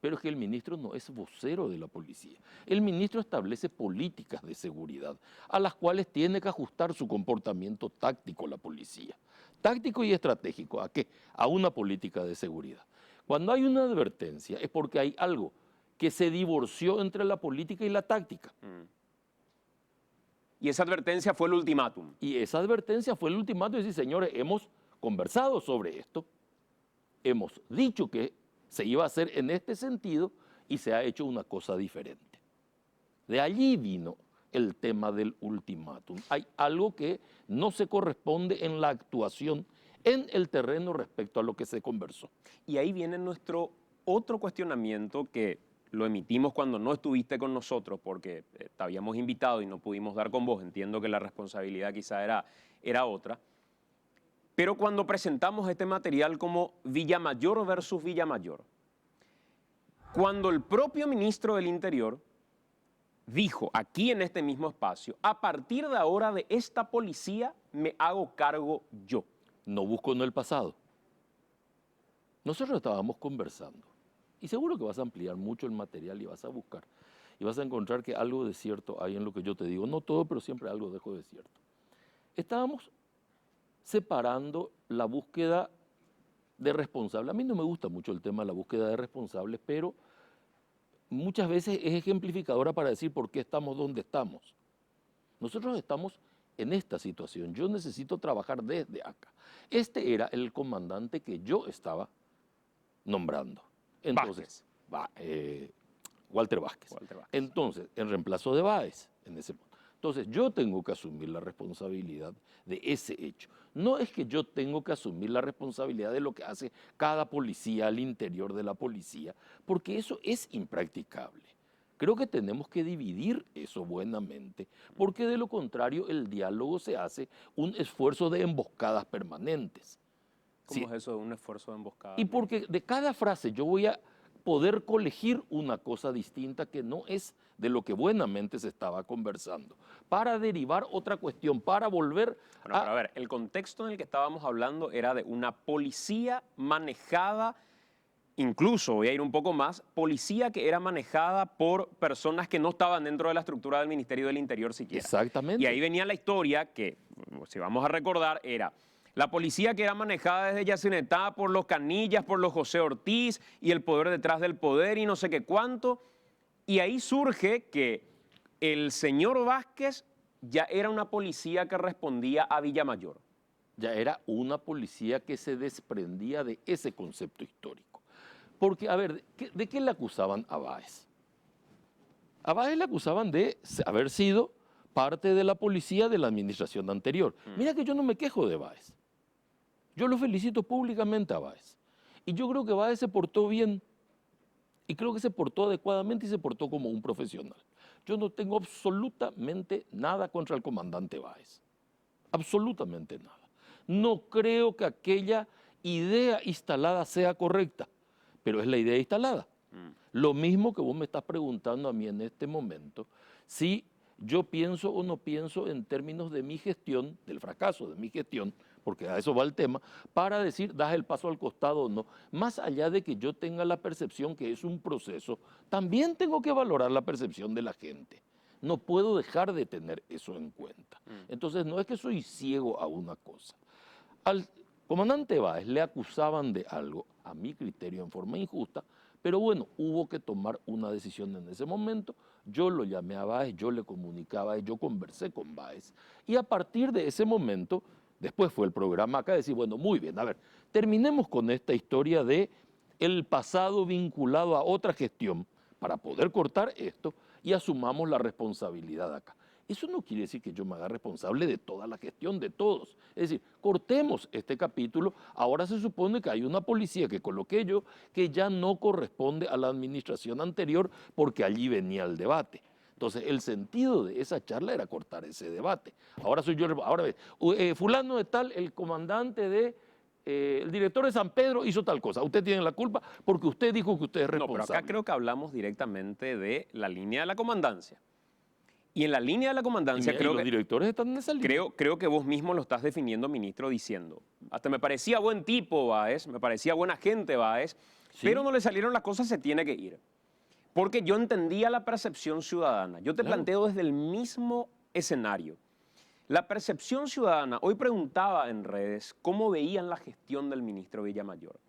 Pero es que el ministro no es vocero de la policía. El ministro establece políticas de seguridad a las cuales tiene que ajustar su comportamiento táctico la policía. Táctico y estratégico. ¿A qué? A una política de seguridad. Cuando hay una advertencia es porque hay algo que se divorció entre la política y la táctica. Y esa advertencia fue el ultimátum. Y esa advertencia fue el ultimátum de decir, señores, hemos conversado sobre esto, hemos dicho que se iba a hacer en este sentido y se ha hecho una cosa diferente. De allí vino el tema del ultimátum. Hay algo que no se corresponde en la actuación en el terreno respecto a lo que se conversó. Y ahí viene nuestro otro cuestionamiento que lo emitimos cuando no estuviste con nosotros porque te habíamos invitado y no pudimos dar con vos. Entiendo que la responsabilidad quizá era otra. Pero cuando presentamos este material como Villamayor versus Villamayor, cuando el propio ministro del Interior dijo aquí en este mismo espacio, a partir de ahora de esta policía me hago cargo yo. No busco en el pasado. Nosotros estábamos conversando y seguro que vas a ampliar mucho el material y vas a buscar y vas a encontrar que algo de cierto hay en lo que yo te digo. No todo, pero siempre algo dejo de cierto. Estábamos separando la búsqueda de responsables. A mí no me gusta mucho el tema de la búsqueda de responsables, pero muchas veces es ejemplificadora para decir por qué estamos donde estamos. Nosotros estamos en esta situación. Yo necesito trabajar desde acá. Este era el comandante que yo estaba nombrando. Entonces, Walter Vázquez. Entonces, en reemplazo de Báez, en ese punto. Entonces, yo tengo que asumir la responsabilidad de ese hecho. No es que yo tengo que asumir la responsabilidad de lo que hace cada policía al interior de la policía, porque eso es impracticable. Creo que tenemos que dividir eso buenamente, porque de lo contrario el diálogo se hace un esfuerzo de emboscadas permanentes. ¿Cómo es eso de un esfuerzo de emboscada? Y porque de cada frase yo voy a poder colegir una cosa distinta que no es de lo que buenamente se estaba conversando, para derivar otra cuestión, para volver Pero a ver, el contexto en el que estábamos hablando era de una policía manejada, incluso voy a ir un poco más, policía que era manejada por personas que no estaban dentro de la estructura del Ministerio del Interior siquiera. Exactamente. Y ahí venía la historia que, si vamos a recordar, era la policía que era manejada desde Yacinetá por los Canillas, por los José Ortiz y el poder detrás del poder y no sé qué cuánto. Y ahí surge que el señor Vázquez ya era una policía que respondía a Villamayor. Ya era una policía que se desprendía de ese concepto histórico. Porque, a ver, ¿de qué le acusaban a Báez? A Báez le acusaban de haber sido parte de la policía de la administración anterior. Mira que yo no me quejo de Báez. Yo lo felicito públicamente a Báez. Y yo creo que Báez se portó bien. Y creo que se portó adecuadamente y se portó como un profesional. Yo no tengo absolutamente nada contra el comandante Báez. Absolutamente nada. No creo que aquella idea instalada sea correcta. pero es la idea instalada. Lo mismo que vos me estás preguntando a mí en este momento, si yo pienso o no pienso en términos de mi gestión, del fracaso de mi gestión, porque a eso va el tema, para decir, das el paso al costado o no. Más allá de que yo tenga la percepción que es un proceso, también tengo que valorar la percepción de la gente. No puedo dejar de tener eso en cuenta. Entonces, no es que soy ciego a una cosa. Al comandante Báez le acusaban de algo, a mi criterio, en forma injusta, pero bueno, hubo que tomar una decisión en ese momento. Yo lo llamé a Báez, yo le comunicaba, yo conversé con Báez. Y a partir de ese momento, después fue el programa acá, decir, bueno, muy bien, a ver, terminemos con esta historia de el pasado vinculado a otra gestión para poder cortar esto y asumamos la responsabilidad acá. Eso no quiere decir que yo me haga responsable de toda la gestión de todos. Es decir, cortemos este capítulo. Ahora se supone que hay una policía que coloqué yo que ya no corresponde a la administración anterior porque allí venía el debate. Entonces, el sentido de esa charla era cortar ese debate. Ahora soy yo, ahora fulano de tal, el comandante de... el director de San Pedro hizo tal cosa, usted tiene la culpa porque usted dijo que usted es responsable. No, pero acá creo que hablamos directamente de la línea de la comandancia. Y en la línea de la comandancia creo los que... directores están en esa línea. Creo que vos mismo lo estás definiendo, ministro, diciendo, hasta me parecía buen tipo Báez, me parecía buena gente Báez, pero no le salieron las cosas, se tiene que ir. Porque yo entendía la percepción ciudadana. Yo te planteo desde el mismo escenario. La percepción ciudadana, hoy preguntaba en redes cómo veían la gestión del ministro Villamayor.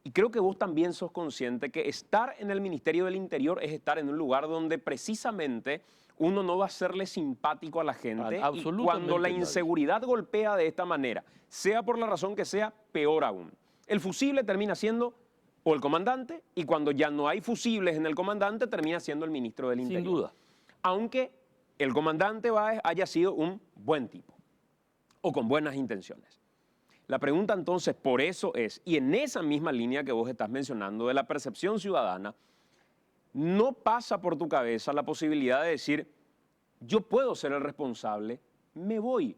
Y creo que vos también sos consciente que estar en el Ministerio del Interior es estar en un lugar donde precisamente uno no va a serle simpático a la gente. Y cuando la inseguridad golpea de esta manera, sea por la razón que sea, peor aún. El fusible termina siendo o el comandante, y cuando ya no hay fusibles en el comandante, termina siendo el ministro del Interior. Sin duda. Aunque el comandante Báez haya sido un buen tipo o con buenas intenciones. La pregunta entonces, por eso es, y en esa misma línea que vos estás mencionando de la percepción ciudadana, no pasa por tu cabeza la posibilidad de decir, yo puedo ser el responsable, me voy.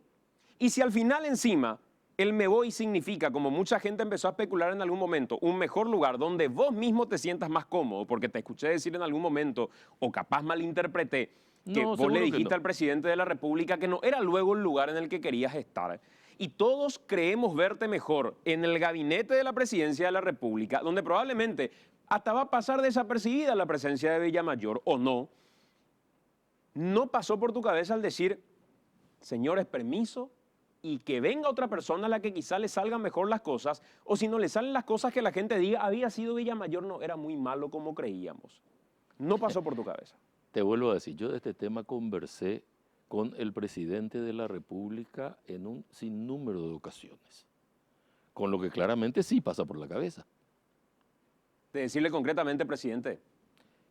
Y si al final encima el me voy significa, como mucha gente empezó a especular en algún momento, un mejor lugar donde vos mismo te sientas más cómodo, porque te escuché decir en algún momento, o capaz malinterpreté, que vos le dijiste al presidente de la República que no era luego el lugar en el que querías estar. Y todos creemos verte mejor en el gabinete de la presidencia de la República, donde probablemente hasta va a pasar desapercibida la presencia de Villamayor, o no. No pasó por tu cabeza al decir, señores, permiso, y que venga otra persona a la que quizá le salgan mejor las cosas, o si no le salen las cosas que la gente diga, había sido Villamayor, no era muy malo como creíamos. No pasó por tu cabeza. Te vuelvo a decir, yo de este tema conversé con el presidente de la República en un sinnúmero de ocasiones, con lo que claramente sí pasa por la cabeza. De decirle concretamente, presidente.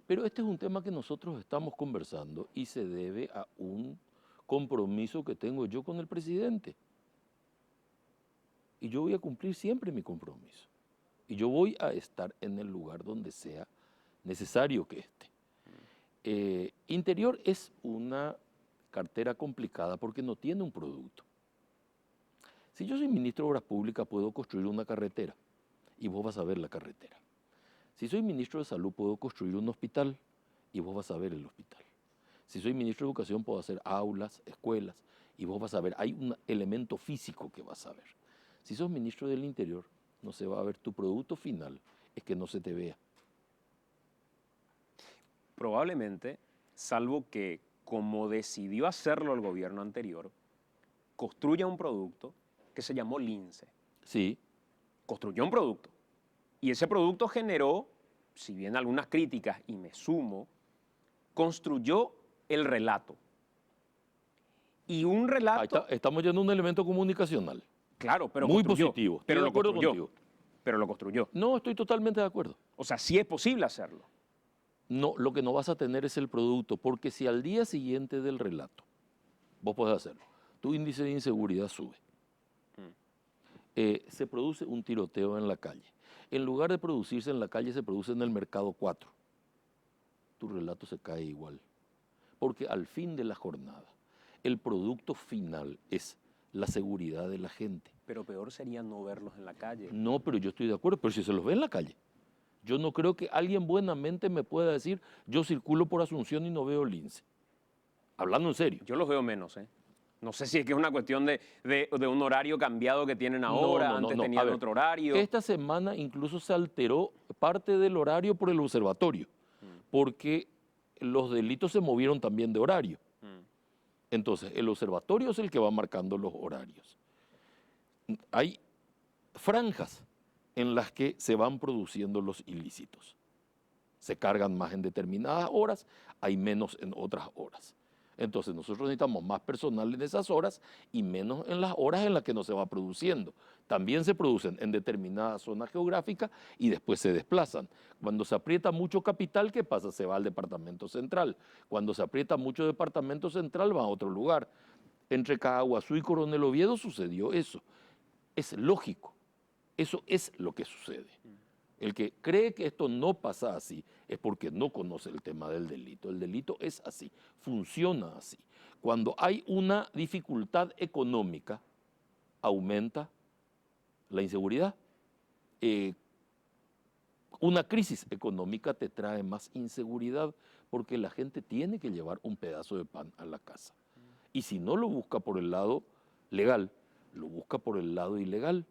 Pero este es un tema que nosotros estamos conversando y se debe a un compromiso que tengo yo con el presidente. Y yo voy a cumplir siempre mi compromiso. Y yo voy a estar en el lugar donde sea necesario que esté. Interior es una cartera complicada porque no tiene un producto. Si yo soy ministro de Obras Públicas, puedo construir una carretera y vos vas a ver la carretera. Si soy ministro de Salud, puedo construir un hospital y vos vas a ver el hospital. Si soy ministro de Educación, puedo hacer aulas, escuelas y vos vas a ver. Hay un elemento físico que vas a ver. Si sos ministro del Interior, no se va a ver tu producto final, es que no se te vea. Probablemente, salvo que, como decidió hacerlo el gobierno anterior, construya un producto que se llamó Lince. Sí. Construyó un producto. Y ese producto generó, si bien algunas críticas, y me sumo, construyó el relato. Y un relato... Estamos yendo a un elemento comunicacional. Claro, pero muy construyó, positivo. Pero Estoy lo de acuerdo construyó. contigo. Pero lo construyó. No, estoy totalmente de acuerdo. O sea, sí es posible hacerlo. No, lo que no vas a tener es el producto, porque si al día siguiente del relato, vos podés hacerlo, tu índice de inseguridad sube. Se produce un tiroteo en la calle. En lugar de producirse en la calle, se produce en el mercado 4. Tu relato se cae igual. Porque al fin de la jornada, el producto final es la seguridad de la gente. Pero peor sería no verlos en la calle. No, pero yo estoy de acuerdo, pero si se los ve en la calle. Yo no creo que alguien buenamente me pueda decir, yo circulo por Asunción y no veo lince. Hablando en serio. Yo los veo menos, ¿eh? No sé si es que es una cuestión de un horario cambiado que tienen ahora, antes A tenían ver, otro horario. Esta semana incluso se alteró parte del horario por el observatorio, porque los delitos se movieron también de horario. Entonces, el observatorio es el que va marcando los horarios. Hay franjas en las que se van produciendo los ilícitos. Se cargan más en determinadas horas, hay menos en otras horas. Entonces nosotros necesitamos más personal en esas horas y menos en las horas en las que no se va produciendo. También se producen en determinadas zonas geográficas y después se desplazan. Cuando se aprieta mucho capital, ¿qué pasa? Se va al departamento central. Cuando se aprieta mucho departamento central, va a otro lugar. Entre Caguazú y Coronel Oviedo sucedió eso. Es lógico. Eso es lo que sucede. El que cree que esto no pasa así es porque no conoce el tema del delito. El delito es así, funciona así. Cuando hay una dificultad económica, aumenta la inseguridad. Una crisis económica te trae más inseguridad porque la gente tiene que llevar un pedazo de pan a la casa. Y si no lo busca por el lado legal, lo busca por el lado ilegal.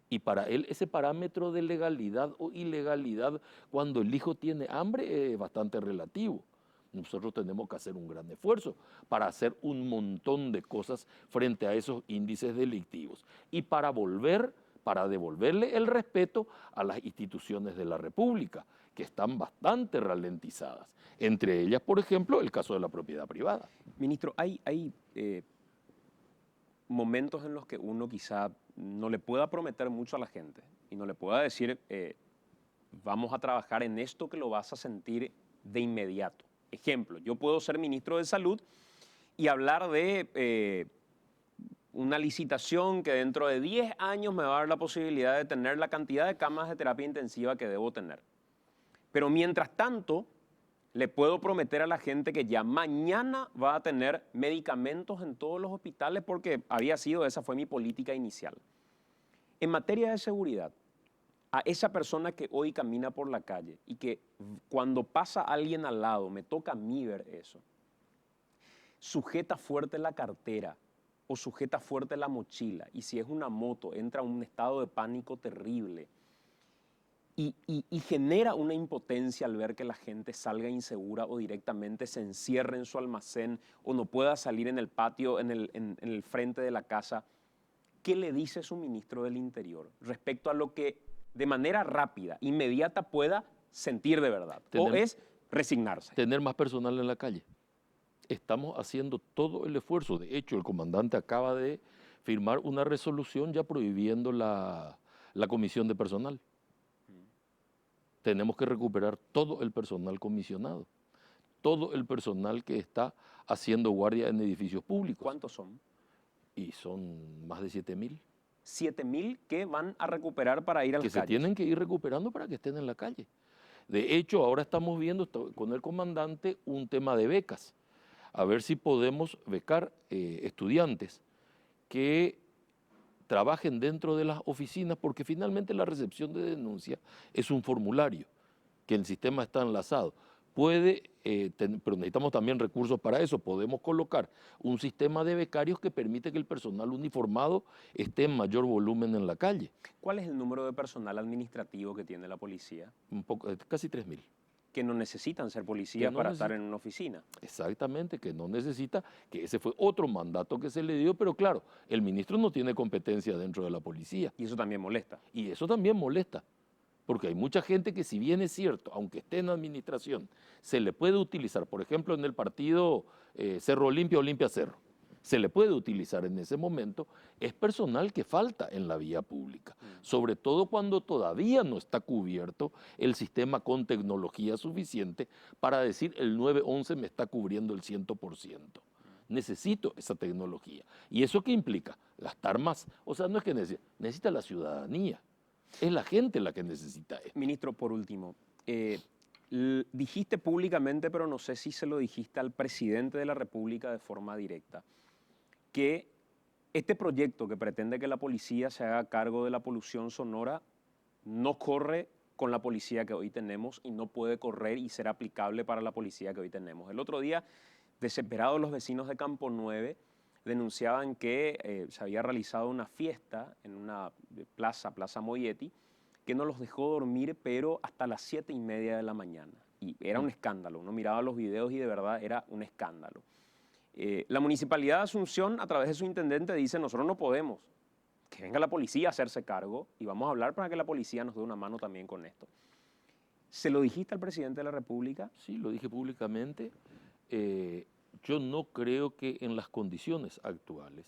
Y para él ese parámetro de legalidad o ilegalidad cuando el hijo tiene hambre es bastante relativo. Nosotros tenemos que hacer un gran esfuerzo para hacer un montón de cosas frente a esos índices delictivos y para devolverle el respeto a las instituciones de la República, que están bastante ralentizadas. Entre ellas, por ejemplo, el caso de la propiedad privada. Ministro, hay momentos en los que uno quizá no le pueda prometer mucho a la gente y no le pueda decir, vamos a trabajar en esto que lo vas a sentir de inmediato. Ejemplo, yo puedo ser ministro de Salud y hablar de una licitación que dentro de 10 años me va a dar la posibilidad de tener la cantidad de camas de terapia intensiva que debo tener. Pero mientras tanto, le puedo prometer a la gente que ya mañana va a tener medicamentos en todos los hospitales porque esa fue mi política inicial. En materia de seguridad, a esa persona que hoy camina por la calle y que cuando pasa alguien al lado, me toca a mí ver eso, sujeta fuerte la cartera o sujeta fuerte la mochila y si es una moto entra en un estado de pánico terrible. Y genera una impotencia al ver que la gente salga insegura o directamente se encierre en su almacén o no pueda salir en el patio, en el frente de la casa. ¿Qué le dice su ministro del Interior respecto a lo que de manera rápida, inmediata pueda sentir de verdad? ¿O es resignarse? Tener más personal en la calle. Estamos haciendo todo el esfuerzo. De hecho, el comandante acaba de firmar una resolución ya prohibiendo la comisión de personal. Tenemos que recuperar todo el personal comisionado, todo el personal que está haciendo guardia en edificios públicos. ¿Cuántos son? Y son más de 7.000. 7.000 que van a recuperar para ir a las calles. Que se tienen que ir recuperando para que estén en la calle. De hecho, ahora estamos viendo con el comandante un tema de becas. A ver si podemos becar estudiantes que trabajen dentro de las oficinas, porque finalmente la recepción de denuncia es un formulario, que el sistema está enlazado. Pero necesitamos también recursos para eso. Podemos colocar un sistema de becarios que permite que el personal uniformado esté en mayor volumen en la calle. ¿Cuál es el número de personal administrativo que tiene la policía? Casi 3.000. Que no necesitan ser policías para estar en una oficina. Exactamente, que no necesita, que ese fue otro mandato que se le dio, pero claro, el ministro no tiene competencia dentro de la policía. Y eso también molesta. Y eso también molesta, porque hay mucha gente que si bien es cierto, aunque esté en administración, se le puede utilizar, por ejemplo, en el partido Cerro Olimpia, Olimpia Cerro, se le puede utilizar en ese momento, es personal que falta en la vía pública, sobre todo cuando todavía no está cubierto el sistema con tecnología suficiente para decir el 911 me está cubriendo el 100%. Necesito esa tecnología. ¿Y eso qué implica? Gastar más. O sea, no es que necesita la ciudadanía, es la gente la que necesita esto. Ministro, por último, dijiste públicamente, pero no sé si se lo dijiste al presidente de la República de forma directa, que este proyecto que pretende que la policía se haga cargo de la polución sonora no corre con la policía que hoy tenemos y no puede correr y ser aplicable para la policía que hoy tenemos. El otro día, desesperados los vecinos de Campo 9 denunciaban que se había realizado una fiesta en una Plaza Moietti, que no los dejó dormir, pero hasta las 7:30 de la mañana. Y era un escándalo. Uno miraba los videos y de verdad era un escándalo. La Municipalidad de Asunción, a través de su intendente, dice: nosotros no podemos. Que venga la policía a hacerse cargo y vamos a hablar para que la policía nos dé una mano también con esto. ¿Se lo dijiste al presidente de la República? Sí, lo dije públicamente. Yo no creo que en las condiciones actuales,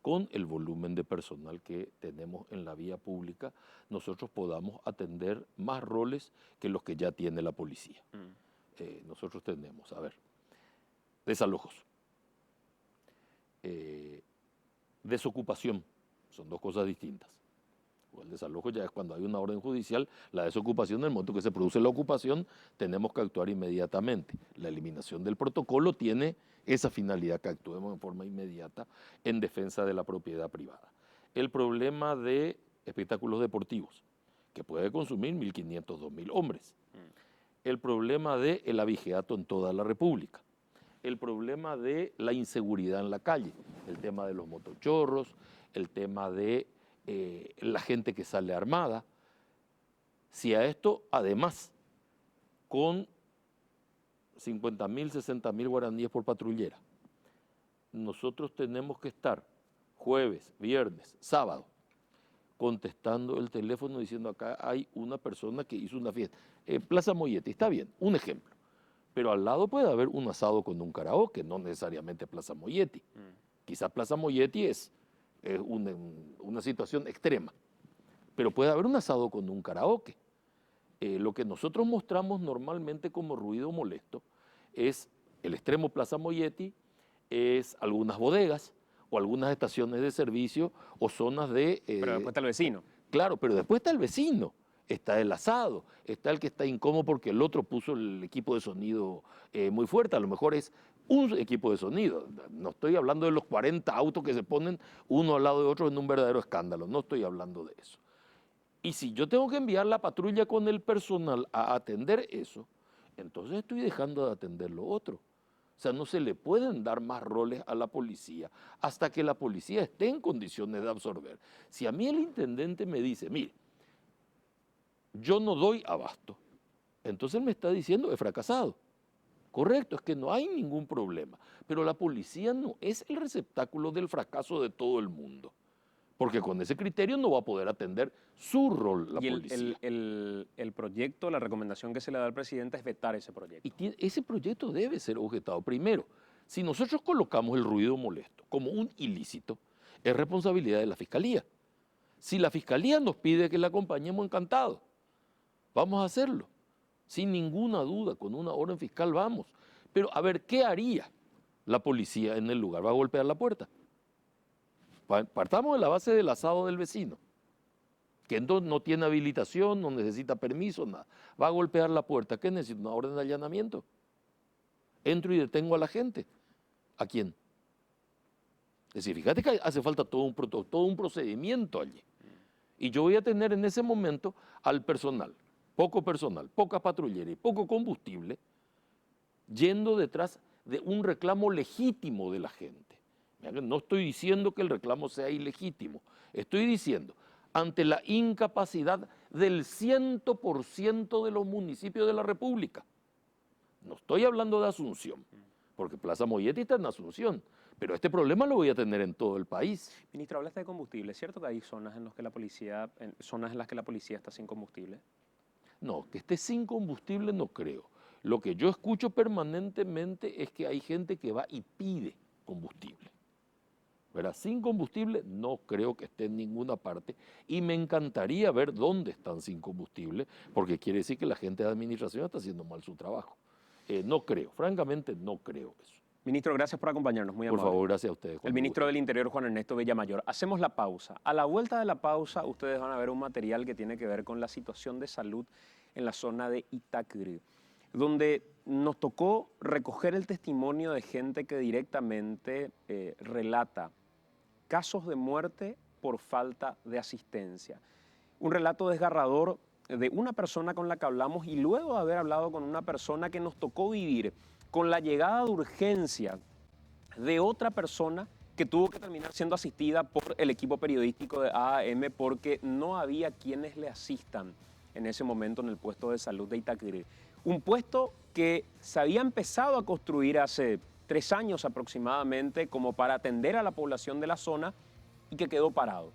con el volumen de personal que tenemos en la vía pública, nosotros podamos atender más roles que los que ya tiene la policía. Nosotros tenemos, a ver, desalojos, desocupación, son dos cosas distintas. El desalojo ya es cuando hay una orden judicial, la desocupación, en el momento que se produce la ocupación, tenemos que actuar inmediatamente. La eliminación del protocolo tiene esa finalidad, que actuemos en forma inmediata en defensa de la propiedad privada. El problema de espectáculos deportivos, que puede consumir 1.500, 2.000 hombres. El problema del abigeato en toda la República. El problema de la inseguridad en la calle, el tema de los motochorros, el tema de la gente que sale armada. Si a esto, además, con 50.000, 60.000 guaraníes por patrullera, nosotros tenemos que estar jueves, viernes, sábado, contestando el teléfono diciendo: acá hay una persona que hizo una fiesta. Plaza Moietti, está bien, un ejemplo. Pero al lado puede haber un asado con un karaoke, no necesariamente Plaza Moietti. Quizás Plaza Moietti es una situación extrema, pero puede haber un asado con un karaoke. Lo que nosotros mostramos normalmente como ruido molesto es el extremo Plaza Moietti, es algunas bodegas o algunas estaciones de servicio o zonas de... pero después está el vecino. Claro, pero después está el vecino, está el asado, está el que está incómodo porque el otro puso el equipo de sonido muy fuerte, a lo mejor es un equipo de sonido. No estoy hablando de los 40 autos que se ponen uno al lado de otro en un verdadero escándalo, no estoy hablando de eso. Y si yo tengo que enviar la patrulla con el personal a atender eso, entonces estoy dejando de atender lo otro. O sea, no se le pueden dar más roles a la policía hasta que la policía esté en condiciones de absorber. Si a mí el intendente me dice: mire, yo no doy abasto, entonces él me está diciendo: he fracasado. Correcto, es que no hay ningún problema, pero la policía no es el receptáculo del fracaso de todo el mundo, porque con ese criterio no va a poder atender su rol la policía. El proyecto, la recomendación que se le da al presidente es vetar ese proyecto. Y ese proyecto debe ser objetado. Primero, si nosotros colocamos el ruido molesto como un ilícito, es responsabilidad de la Fiscalía. Si la Fiscalía nos pide que la acompañemos, encantado, vamos a hacerlo. Sin ninguna duda, con una orden fiscal vamos. Pero a ver, ¿qué haría la policía en el lugar? ¿Va a golpear la puerta? Partamos de la base del asado del vecino, que entonces no tiene habilitación, no necesita permiso, nada. Va a golpear la puerta. ¿Qué necesita? ¿Una orden de allanamiento? Entro y detengo a la gente. ¿A quién? Es decir, fíjate que hace falta todo un procedimiento allí. Y yo voy a tener en ese momento al personal, poca patrullera y poco combustible, yendo detrás de un reclamo legítimo de la gente. No estoy diciendo que el reclamo sea ilegítimo, estoy diciendo, ante la incapacidad del 100% de los municipios de la República, no estoy hablando de Asunción, porque Plaza Moietti está en Asunción, pero este problema lo voy a tener en todo el país. Ministro, hablaste de combustible, ¿es cierto que hay zonas en las que la policía está sin combustible? No, que esté sin combustible no creo. Lo que yo escucho permanentemente es que hay gente que va y pide combustible. ¿Verdad? Sin combustible no creo que esté en ninguna parte y me encantaría ver dónde están sin combustible, porque quiere decir que la gente de administración está haciendo mal su trabajo. No creo, francamente no creo eso. Ministro, gracias por acompañarnos, muy amable. Por favor, gracias a ustedes. El ministro del Interior, Juan Ernesto Villamayor. Hacemos la pausa. A la vuelta de la pausa, ustedes van a ver un material que tiene que ver con la situación de salud en la zona de Itacrí, donde nos tocó recoger el testimonio de gente que directamente relata casos de muerte por falta de asistencia. Un relato desgarrador de una persona con la que hablamos y luego de haber hablado con una persona que nos tocó vivir con la llegada de urgencia de otra persona que tuvo que terminar siendo asistida por el equipo periodístico de AAM porque no había quienes le asistan en ese momento en el puesto de salud de Itacurú. Un puesto que se había empezado a construir hace 3 años aproximadamente como para atender a la población de la zona y que quedó parado.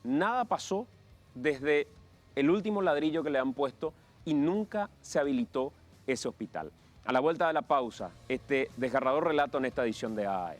Nada pasó desde el último ladrillo que le han puesto y nunca se habilitó ese hospital. A la vuelta de la pausa, este desgarrador relato en esta edición de AAM.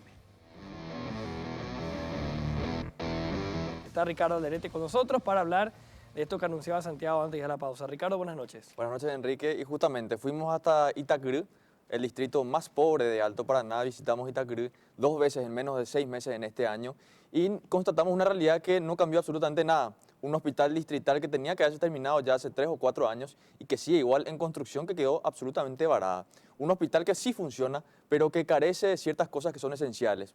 Está Ricardo Alderete con nosotros para hablar de esto que anunciaba Santiago antes de la pausa. Ricardo, buenas noches. Buenas noches, Enrique. Y justamente fuimos hasta Itacurú, el distrito más pobre de Alto Paraná. Visitamos Itacurú 2 veces en menos de 6 meses en este año y constatamos una realidad que no cambió absolutamente nada. Un hospital distrital que tenía que haberse terminado ya hace 3 o 4 años y que sigue igual en construcción, que quedó absolutamente varada. Un hospital que sí funciona, pero que carece de ciertas cosas que son esenciales.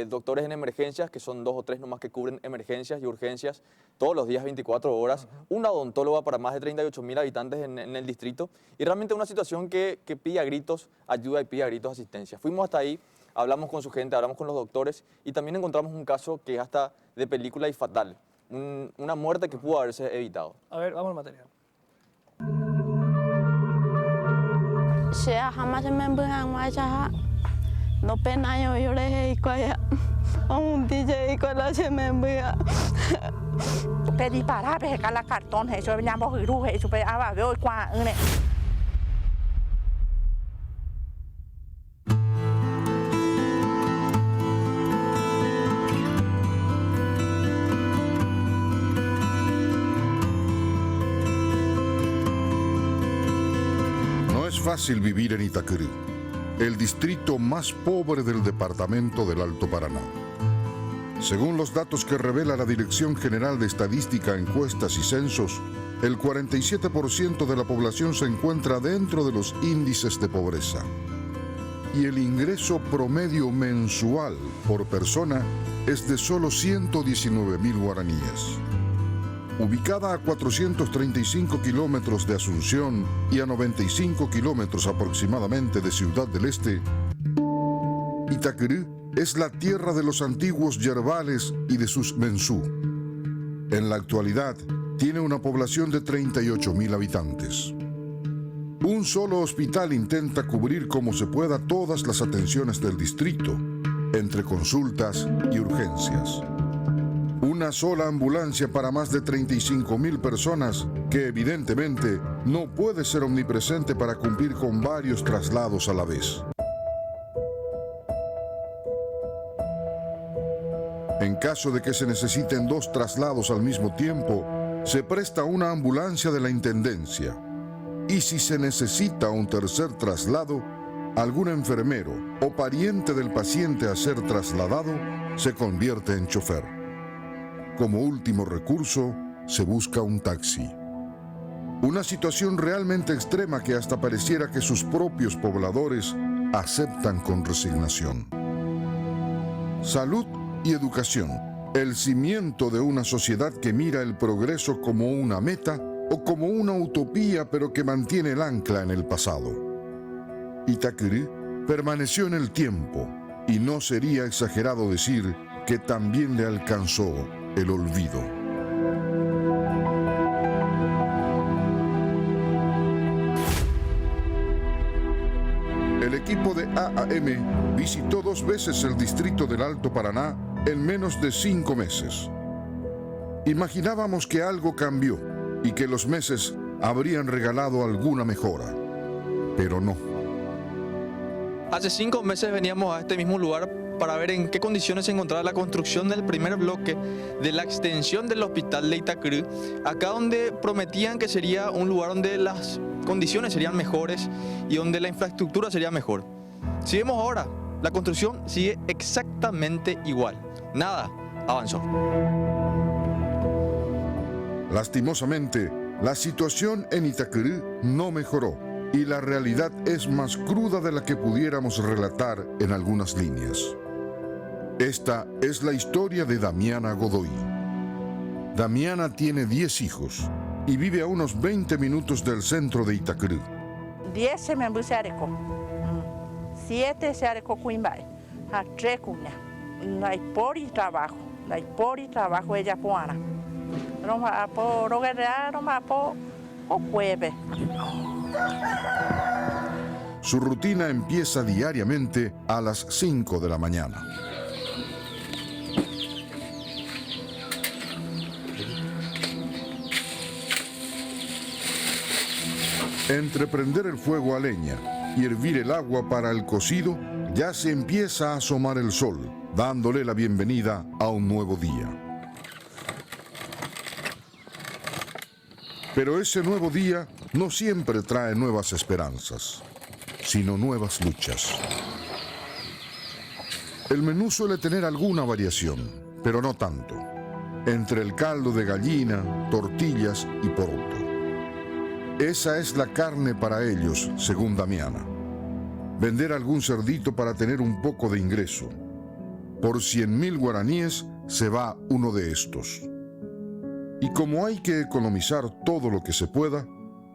Doctores en emergencias, que son 2 o 3 nomás que cubren emergencias y urgencias todos los días 24 horas. Una odontóloga para más de 38.000 habitantes en el distrito. Y realmente una situación que pide a gritos ayuda y pide a gritos asistencia. Fuimos hasta ahí, hablamos con su gente, hablamos con los doctores y también encontramos un caso que es hasta de película y fatal. Una muerte que pudo haberse evitado. A ver, vamos al material. No pena yo lloré y coya un DJ con la semembia. Pedí para ver cada cartón eso veníamos y ruge eso pe aba veo qua ne. No es fácil vivir en Itacurú, el distrito más pobre del departamento del Alto Paraná. Según los datos que revela la Dirección General de Estadística, Encuestas y Censos, el 47% de la población se encuentra dentro de los índices de pobreza. Y el ingreso promedio mensual por persona es de solo 119.000 guaraníes. Ubicada a 435 kilómetros de Asunción y a 95 kilómetros aproximadamente de Ciudad del Este, Itacurú es la tierra de los antiguos yerbales y de sus mensú. En la actualidad, tiene una población de 38.000 habitantes. Un solo hospital intenta cubrir como se pueda todas las atenciones del distrito, entre consultas y urgencias. Una sola ambulancia para más de 35.000 personas que evidentemente no puede ser omnipresente para cumplir con varios traslados a la vez. En caso de que se necesiten 2 traslados al mismo tiempo, se presta una ambulancia de la Intendencia. Y si se necesita un tercer traslado, algún enfermero o pariente del paciente a ser trasladado se convierte en chofer. Como último recurso, se busca un taxi. Una situación realmente extrema que hasta pareciera que sus propios pobladores aceptan con resignación. Salud y educación, el cimiento de una sociedad que mira el progreso como una meta o como una utopía, pero que mantiene el ancla en el pasado. Itacurú permaneció en el tiempo y no sería exagerado decir que también le alcanzó el olvido. El equipo de AAM visitó 2 veces el distrito del Alto Paraná en menos de 5 meses. Imaginábamos que algo cambió y que los meses habrían regalado alguna mejora, pero no. Hace 5 meses veníamos a este mismo lugar para ver en qué condiciones se encontraba la construcción del primer bloque de la extensión del hospital de Itacurú, acá donde prometían que sería un lugar donde las condiciones serían mejores y donde la infraestructura sería mejor. Si vemos ahora, la construcción sigue exactamente igual. Nada avanzó. Lastimosamente, la situación en Itacurú no mejoró y la realidad es más cruda de la que pudiéramos relatar en algunas líneas. Esta es la historia de Damiana Godoy. Damiana tiene 10 hijos y vive a unos 20 minutos del centro de Itacrú. 10 se me puse areco. 7 se areco cuimbai. A 3 cuña. La por y trabajo. La por y trabajo ella poana. Roma por roguerea, roma por o jueves. Su rutina empieza diariamente a las 5 de la mañana. Entre prender el fuego a leña y hervir el agua para el cocido, ya se empieza a asomar el sol, dándole la bienvenida a un nuevo día. Pero ese nuevo día no siempre trae nuevas esperanzas, sino nuevas luchas. El menú suele tener alguna variación, pero no tanto. Entre el caldo de gallina, tortillas y poroto. Esa es la carne para ellos, según Damiana. Vender algún cerdito para tener un poco de ingreso. Por 100.000 guaraníes se va uno de estos. Y como hay que economizar todo lo que se pueda,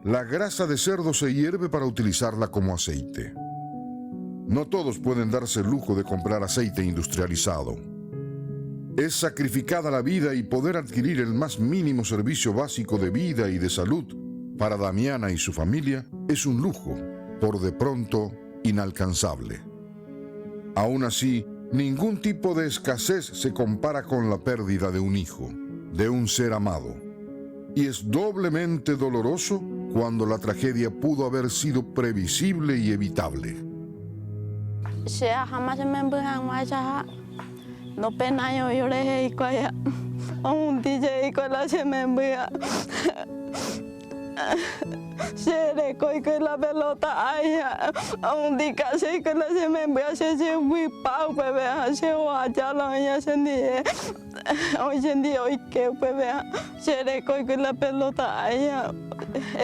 la grasa de cerdo se hierve para utilizarla como aceite. No todos pueden darse el lujo de comprar aceite industrializado. Es sacrificada la vida y poder adquirir el más mínimo servicio básico de vida y de salud para Damiana y su familia es un lujo, por de pronto inalcanzable. Aún así, ningún tipo de escasez se compara con la pérdida de un hijo, de un ser amado. Y es doblemente doloroso cuando la tragedia pudo haber sido previsible y evitable. No pena yo lloré y cuaya. Un DJ con la se me envía. Se le coi que la pelota allá. Un día casi que la se me envía se muy pau bebé. Se va ya la ya se ni. Hoy en día hoy que bebé. Se le coi que la pelota allá.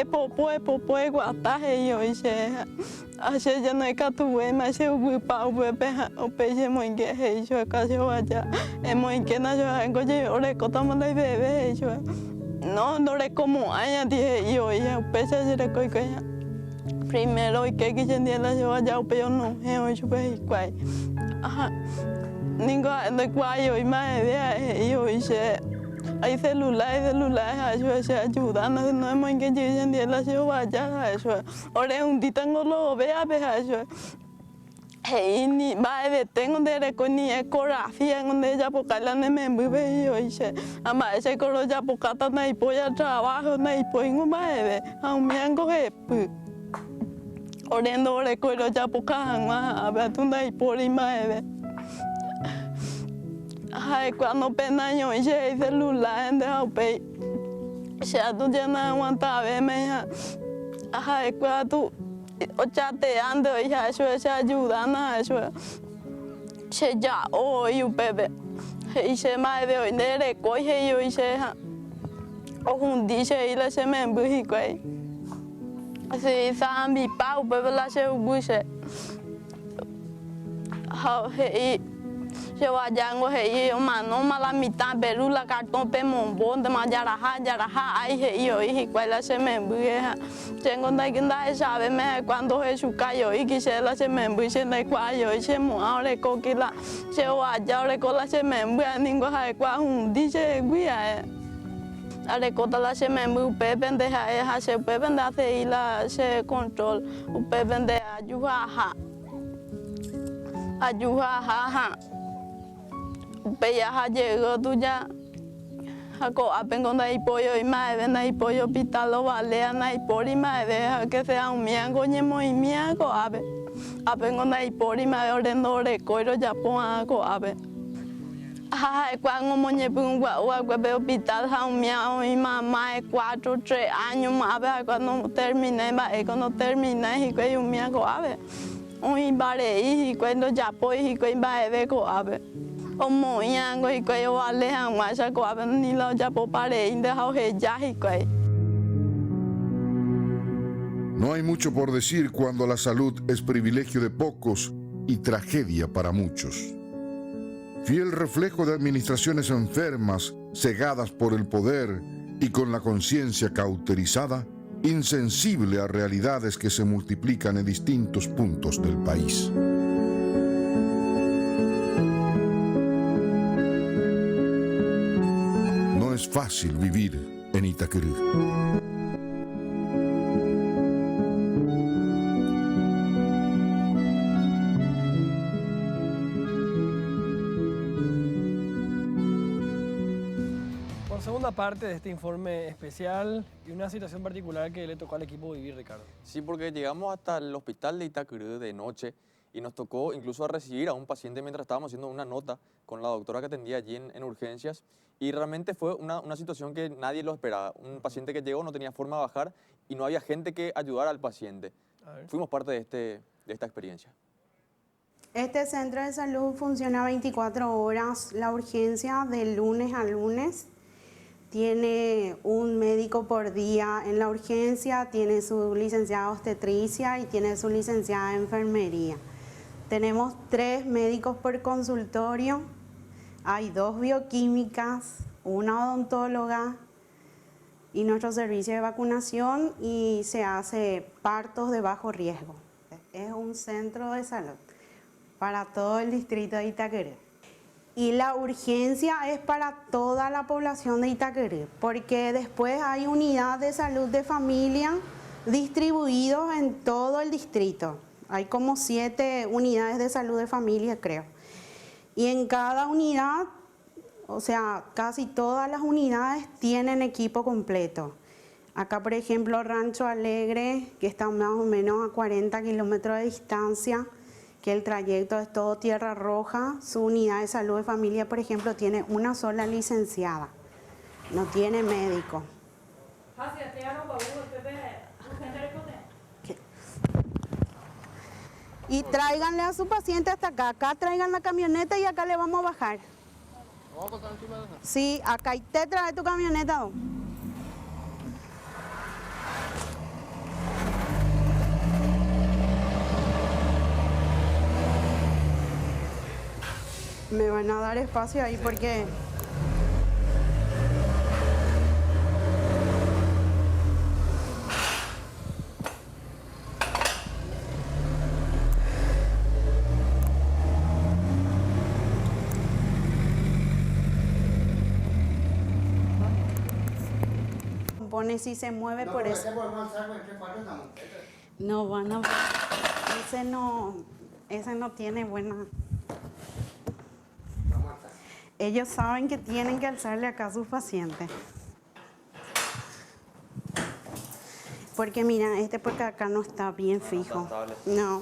Popo guataje yo y se. Así ya no hay que tuve más se muy pau bebé. O peje muy que he yo casi vaya. Muy que na yo hago yo le cotamos la bebé yo. No le como aña dije yo ya pese se le coi que primero y que quien día la yo ya pero no he yo pues cuai. Ajá. Ninguém no cuai yo y más de yo hice. Hay celulares, eso se ayudan, no es muy que dicen de la yo vaya eso. Ahora un día tengo lo vea eso. Hey, ni va de tengo de reconocer ecografía en donde ya porque la me vive yo dice, ama ese color ya porque está na y polla trabajo na y pues no va de, a un miango es pu. Orendo recuerdo ya porque a ver tú na y por y más de. Ay, cuando pena yo hice celular en de aupe. Ya tú ya no aguanta verme ya. Ay, cuando o chateando ya eso se ayudan a eso. Se ya hoy un bebé. Y se me de hoy de recoge yo y se o un día y la se me embuji güey. Así sa mi pau bebé la se ubuse. Hey, yo vaya ngo hey mano mala mitad Perú la cartón pe mombón de mayaraja ay hey yo y cuál se me embuja. Tengo que sabe me cuando Jesús cayó y quise se me embuche de cuayo y se mo ahora coquila se vaya ahora con la se me embuja ningo hay cua un dice guía. Ale kota la se me embu pe pendeja se pe pendeja y la se control pe pendeja ayuha ha Peya llegó tú ya. Ako apen con ahí pollo y más ven ahí pollo pitalo vale ahí por y más deja que sea un miango ñemo y miango ave. Apen con ahí por y más orendo recoiro ya pon ako ave. Ay, cuando moñe pungua veo hospital ha un miango y mamá de 4, 3 años más ave cuando terminé cuando terminé y que un miango ave. Un bare y cuando ya pues y que va de co ave. Como yango y que yo vale a más a coabe ni lo ya po pare in de hoje ya y que. No hay mucho por decir cuando la salud es privilegio de pocos y tragedia para muchos. Fiel reflejo de administraciones enfermas, cegadas por el poder Y con la conciencia cauterizada, insensible a realidades que se multiplican en distintos puntos del país. No es fácil vivir en Itacurú. Por segunda parte de este informe especial y una situación particular que le tocó al equipo vivir, Ricardo. Sí, porque llegamos hasta el hospital de Itacurú de noche y nos tocó incluso recibir a un paciente mientras estábamos haciendo una nota con la doctora que atendía allí en urgencias. Y realmente fue una situación que nadie lo esperaba. Un paciente que llegó no tenía forma de bajar y no había gente que ayudara al paciente. Fuimos parte de esta experiencia. Este centro de salud funciona 24 horas. La urgencia de lunes a lunes. Tiene un médico por día en la urgencia, tiene su licenciada obstetricia y tiene su licenciada en enfermería. Tenemos 3 médicos por consultorio, hay 2 bioquímicas, una odontóloga y nuestro servicio de vacunación y se hace partos de bajo riesgo. Es un centro de salud para todo el distrito de Itacurú. Y la urgencia es para toda la población de Itacurú, porque después hay unidad de salud de familia distribuidos en todo el distrito. Hay como 7 unidades de salud de familia, creo. Y en cada unidad, o sea, casi todas las unidades tienen equipo completo. Acá, por ejemplo, Rancho Alegre, que está más o menos a 40 kilómetros de distancia, que el trayecto es todo Tierra Roja. Su unidad de salud de familia, por ejemplo, tiene una sola licenciada, no tiene médico. Y tráiganle a su paciente hasta acá. Acá traigan la camioneta y acá le vamos a bajar. ¿Vamos a pasar encima de eso? Sí, acá y te trae tu camioneta, ¿no? Me van a dar espacio ahí porque... Pone si se mueve por eso. No van a... Ese no tiene buena... Ellos saben que tienen que alzarle acá a sus pacientes. Porque mira, porque acá no está bien fijo. No.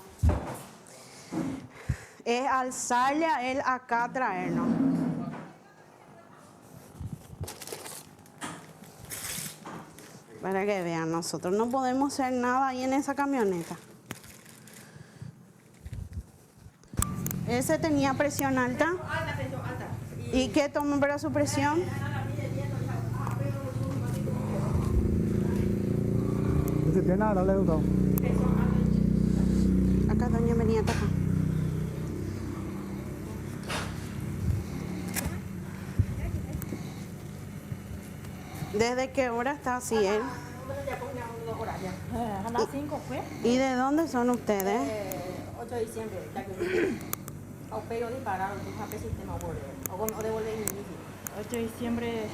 Es alzarle a él acá, traernos. Para que vean, nosotros no podemos hacer nada ahí en esa camioneta. Ese tenía presión alta. ¿Y qué tomó para su presión? ¿Se tiene nada, le gustó? Acá, doña, venía acá. ¿Desde qué hora está así él? ¿Y de dónde son ustedes? 8 de diciembre, pero dispararon, tu sistema o devolver el inicio. 8 de diciembre.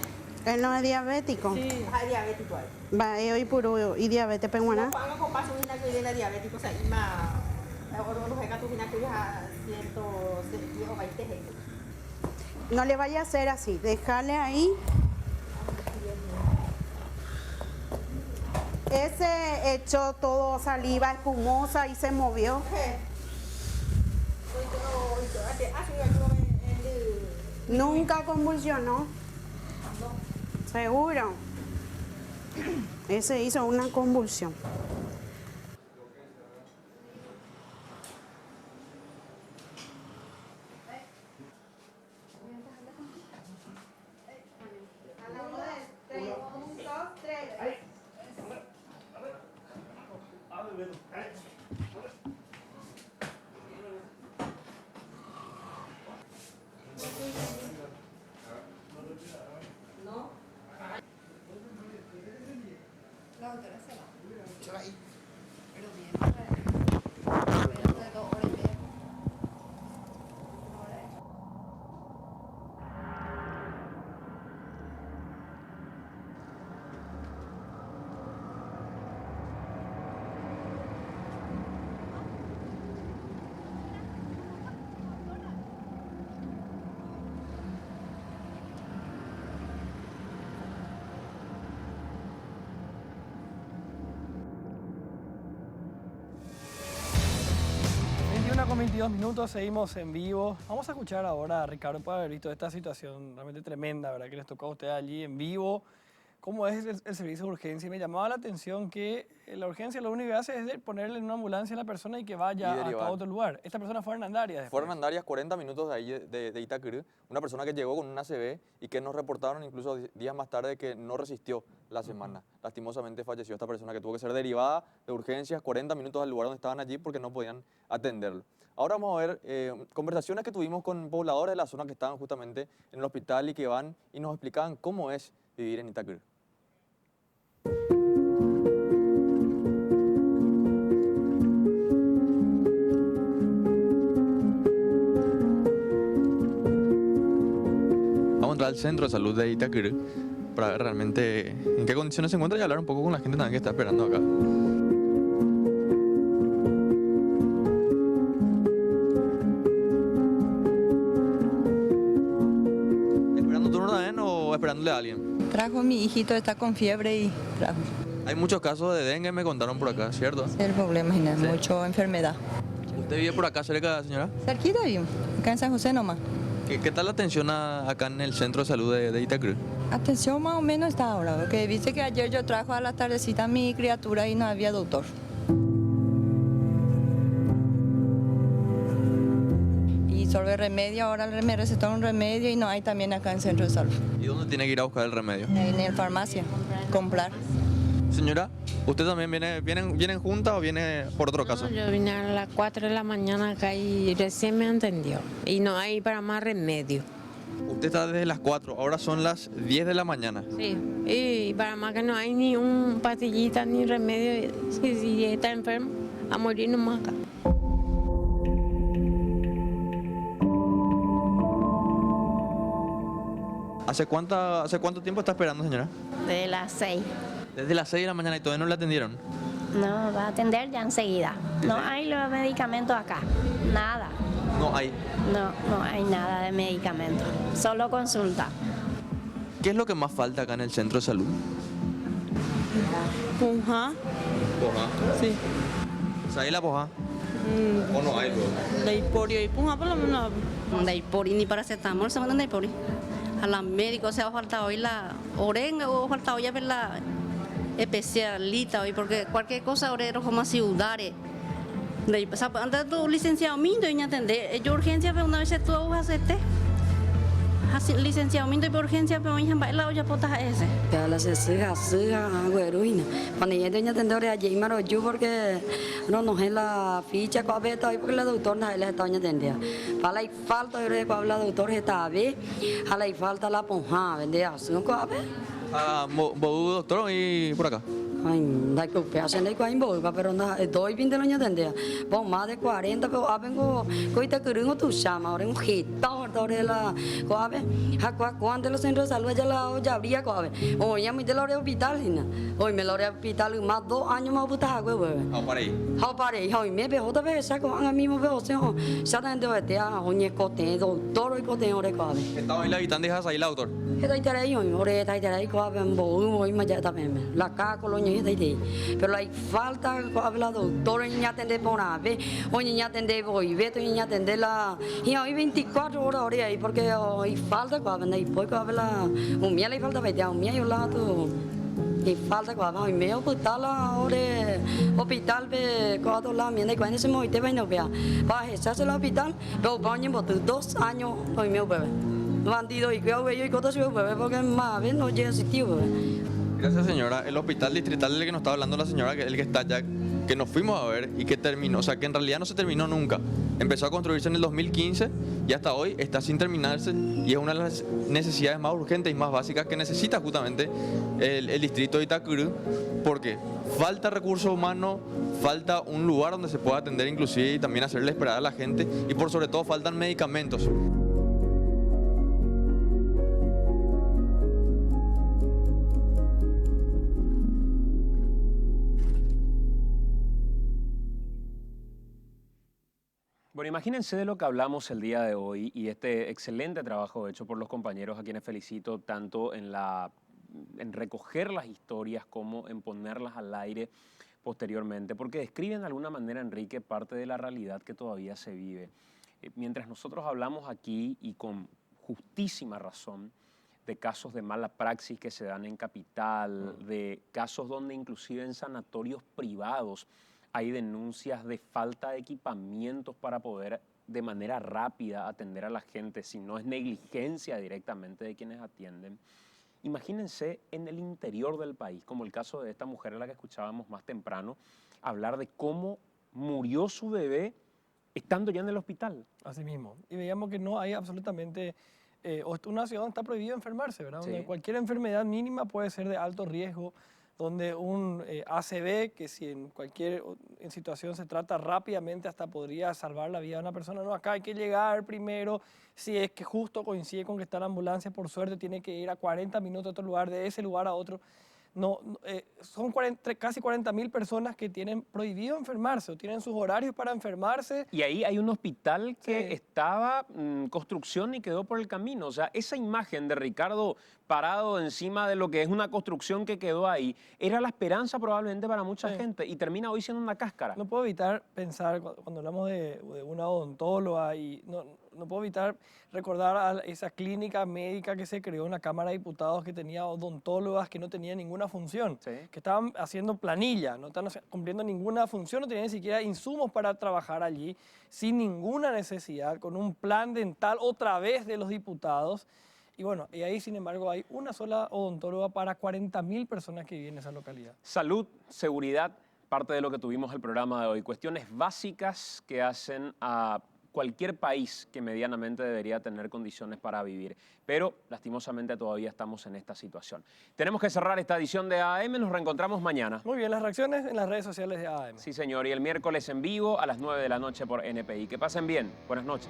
¿Él no es diabético? Sí, es diabético. Va, hoy puro y diabetes penguana. No, pago con paso una que viene diabético, o sea, y más, los hecatos vienen que a 110 o 20 hectáreas. No le vaya a hacer así, déjale ahí. Ese echó todo saliva espumosa y se movió. Nunca convulsionó. Seguro. Ese hizo una convulsión. Con 22 minutos, seguimos en vivo. Vamos a escuchar ahora a Ricardo por haber visto esta situación realmente tremenda, ¿verdad? Que les tocó a ustedes allí en vivo. ¿Cómo es el servicio de urgencia? Y me llamaba la atención que la urgencia lo único que hace es ponerle en una ambulancia a la persona y que vaya a otro lugar. Esta persona fue a Hernandarias después. Fue a Hernandarias 40 minutos de ahí de Itacurú, una persona que llegó con un ACV y que nos reportaron incluso días más tarde que no resistió la semana. Lastimosamente falleció esta persona que tuvo que ser derivada de urgencias 40 minutos al lugar donde estaban allí porque no podían atenderlo. Ahora vamos a ver conversaciones que tuvimos con pobladores de la zona que estaban justamente en el hospital y que van y nos explicaban cómo es vivir en Itacurú. Vamos a entrar al centro de salud de Itacurú para ver realmente en qué condiciones se encuentra y hablar un poco con la gente también que está esperando acá. ¿Esperando turno también o esperándole a alguien? Trajo mi hijito, está con fiebre y trajo. Hay muchos casos de dengue, me contaron por acá, ¿cierto? El problema es Sí. mucha enfermedad. ¿Usted vive por acá cerca, señora? Cerquita vivo, acá en San José nomás. ¿Qué tal la atención acá en el centro de salud de Itacurú? Atención más o menos está ahora, porque viste que ayer yo trajo a la tardecita a mi criatura y no había doctor. Y sobre remedio, ahora me recetó un remedio y no hay también acá en el centro de salud. ¿Y dónde tiene que ir a buscar el remedio? En la farmacia, comprar. Señora, ¿usted también viene junta o viene por otro caso? Yo vine a las 4 de la mañana acá y recién me entendió. Y no hay para más remedio. Usted está desde las 4, ahora son las 10 de la mañana. Sí, y para más que no hay ni un pastillita ni remedio. Si está enfermo, a morir nomás acá. ¿Hace cuánto tiempo está esperando, señora? De las 6. Desde las 6 de la mañana y todavía no la atendieron. No, va a atender ya enseguida. No hay los medicamentos acá. Nada. No hay. No hay nada de medicamentos. Solo consulta. ¿Qué es lo que más falta acá en el centro de salud? Punja. ¿Poja? Sí. ¿Sabes la poja? ¿O no hay luego? Leiporio y punja por lo menos. Leipori ni paracetamol, se mandan Leipori. A la médica, o sea, ha faltado hoy la orenga o ha faltado ya ver la especialista hoy, porque cualquier cosa ahora es como así udare. Antes tu licenciado mindo y atender, yo urgencia pero una vez tú hacerte. Licenciado mindo y por urgencia pero hija baila ya potas ese. Pero la siga güeruina. Cuando yo tenía atender allí me yo porque no es la ficha que había hoy porque la doctora no le está atendiendo. Para la falta de que la doctora está bien, a la falta la ponja, vendía, ¿no cabe? Ah, doctor y por acá. Ay, da que upea se nei kwain bo, pero na doy 20 años tendría. Bon más de 40, pero vengo coita curungo tu chama, ahora un hita, ahora la coabe. Cuando los centros de salud ya la ya habría coabe. Hoy ya me de la hospital, hoy me la hospital más 2 años más puta agua, güey. How parei, hoy me veo otra vez, saco a mí me veo, se ya dentro de tea, hoy cote, doctor y cote ahora coabe. Estaba ahí la habitante de ahí la doctor. Está ahí hoy, ahora está ahí coabe, hoy me ya también. La ca colonia pero hay falta la doctora ni atender por una vez o ni atender voy veto ni atender la y hoy 24 horas ahí porque hay falta cuando hay poco la un día le falta veinte un día yo la tu y falta cuando hoy me hospital ahora hospital ve cuando la mía de cuando se me te vaina vea va esa es el hospital pero ponen por 2 años hoy me bebé bandido y creo que yo y cosas bebé porque más ven no llega sitio bebé. Gracias, señora. El hospital distrital del que nos estaba hablando la señora, el que está allá, que nos fuimos a ver y que terminó, o sea, que en realidad no se terminó nunca. Empezó a construirse en el 2015 y hasta hoy está sin terminarse y es una de las necesidades más urgentes y más básicas que necesita justamente el distrito de Itacurú, porque falta recursos humanos, falta un lugar donde se pueda atender inclusive y también hacerle esperar a la gente y por sobre todo faltan medicamentos. Bueno, imagínense de lo que hablamos el día de hoy y este excelente trabajo hecho por los compañeros a quienes felicito tanto en recoger las historias como en ponerlas al aire posteriormente, porque describen de alguna manera, Enrique, parte de la realidad que todavía se vive. Mientras nosotros hablamos aquí, y con justísima razón, de casos de mala praxis que se dan en Capital, de casos donde inclusive en sanatorios privados hay denuncias de falta de equipamientos para poder de manera rápida atender a la gente, si no es negligencia directamente de quienes atienden. Imagínense en el interior del país, como el caso de esta mujer a la que escuchábamos más temprano, hablar de cómo murió su bebé estando ya en el hospital. Así mismo. Y veíamos que no hay absolutamente... una ciudad donde está prohibido enfermarse, ¿verdad? Sí. Donde cualquier enfermedad mínima puede ser de alto riesgo, donde un ACV, que si en cualquier situación se trata rápidamente, hasta podría salvar la vida de una persona. No, acá hay que llegar primero, si es que justo coincide con que está la ambulancia, por suerte tiene que ir a 40 minutos a otro lugar, de ese lugar a otro. Son casi 40.000 personas que tienen prohibido enfermarse o tienen sus horarios para enfermarse. Y ahí hay un hospital que estaba en construcción y quedó por el camino. O sea, esa imagen de Ricardo parado encima de lo que es una construcción que quedó ahí, era la esperanza probablemente para mucha gente y termina hoy siendo una cáscara. No puedo evitar pensar, cuando hablamos de una odontóloga, y no puedo evitar recordar a esa clínica médica que se creó en la Cámara de Diputados, que tenía odontólogas que no tenían ninguna función, que estaban haciendo planilla, no estaban cumpliendo ninguna función, no tenían ni siquiera insumos para trabajar allí, sin ninguna necesidad, con un plan dental otra vez de los diputados. Y bueno, y ahí sin embargo hay una sola odontóloga para 40.000 personas que viven en esa localidad. Salud, seguridad, parte de lo que tuvimos el programa de hoy. Cuestiones básicas que hacen a cualquier país que medianamente debería tener condiciones para vivir. Pero lastimosamente todavía estamos en esta situación. Tenemos que cerrar esta edición de AM, nos reencontramos mañana. Muy bien, las reacciones en las redes sociales de AM. Sí, señor, y el miércoles en vivo a las 9 de la noche por NPI. Que pasen bien, buenas noches.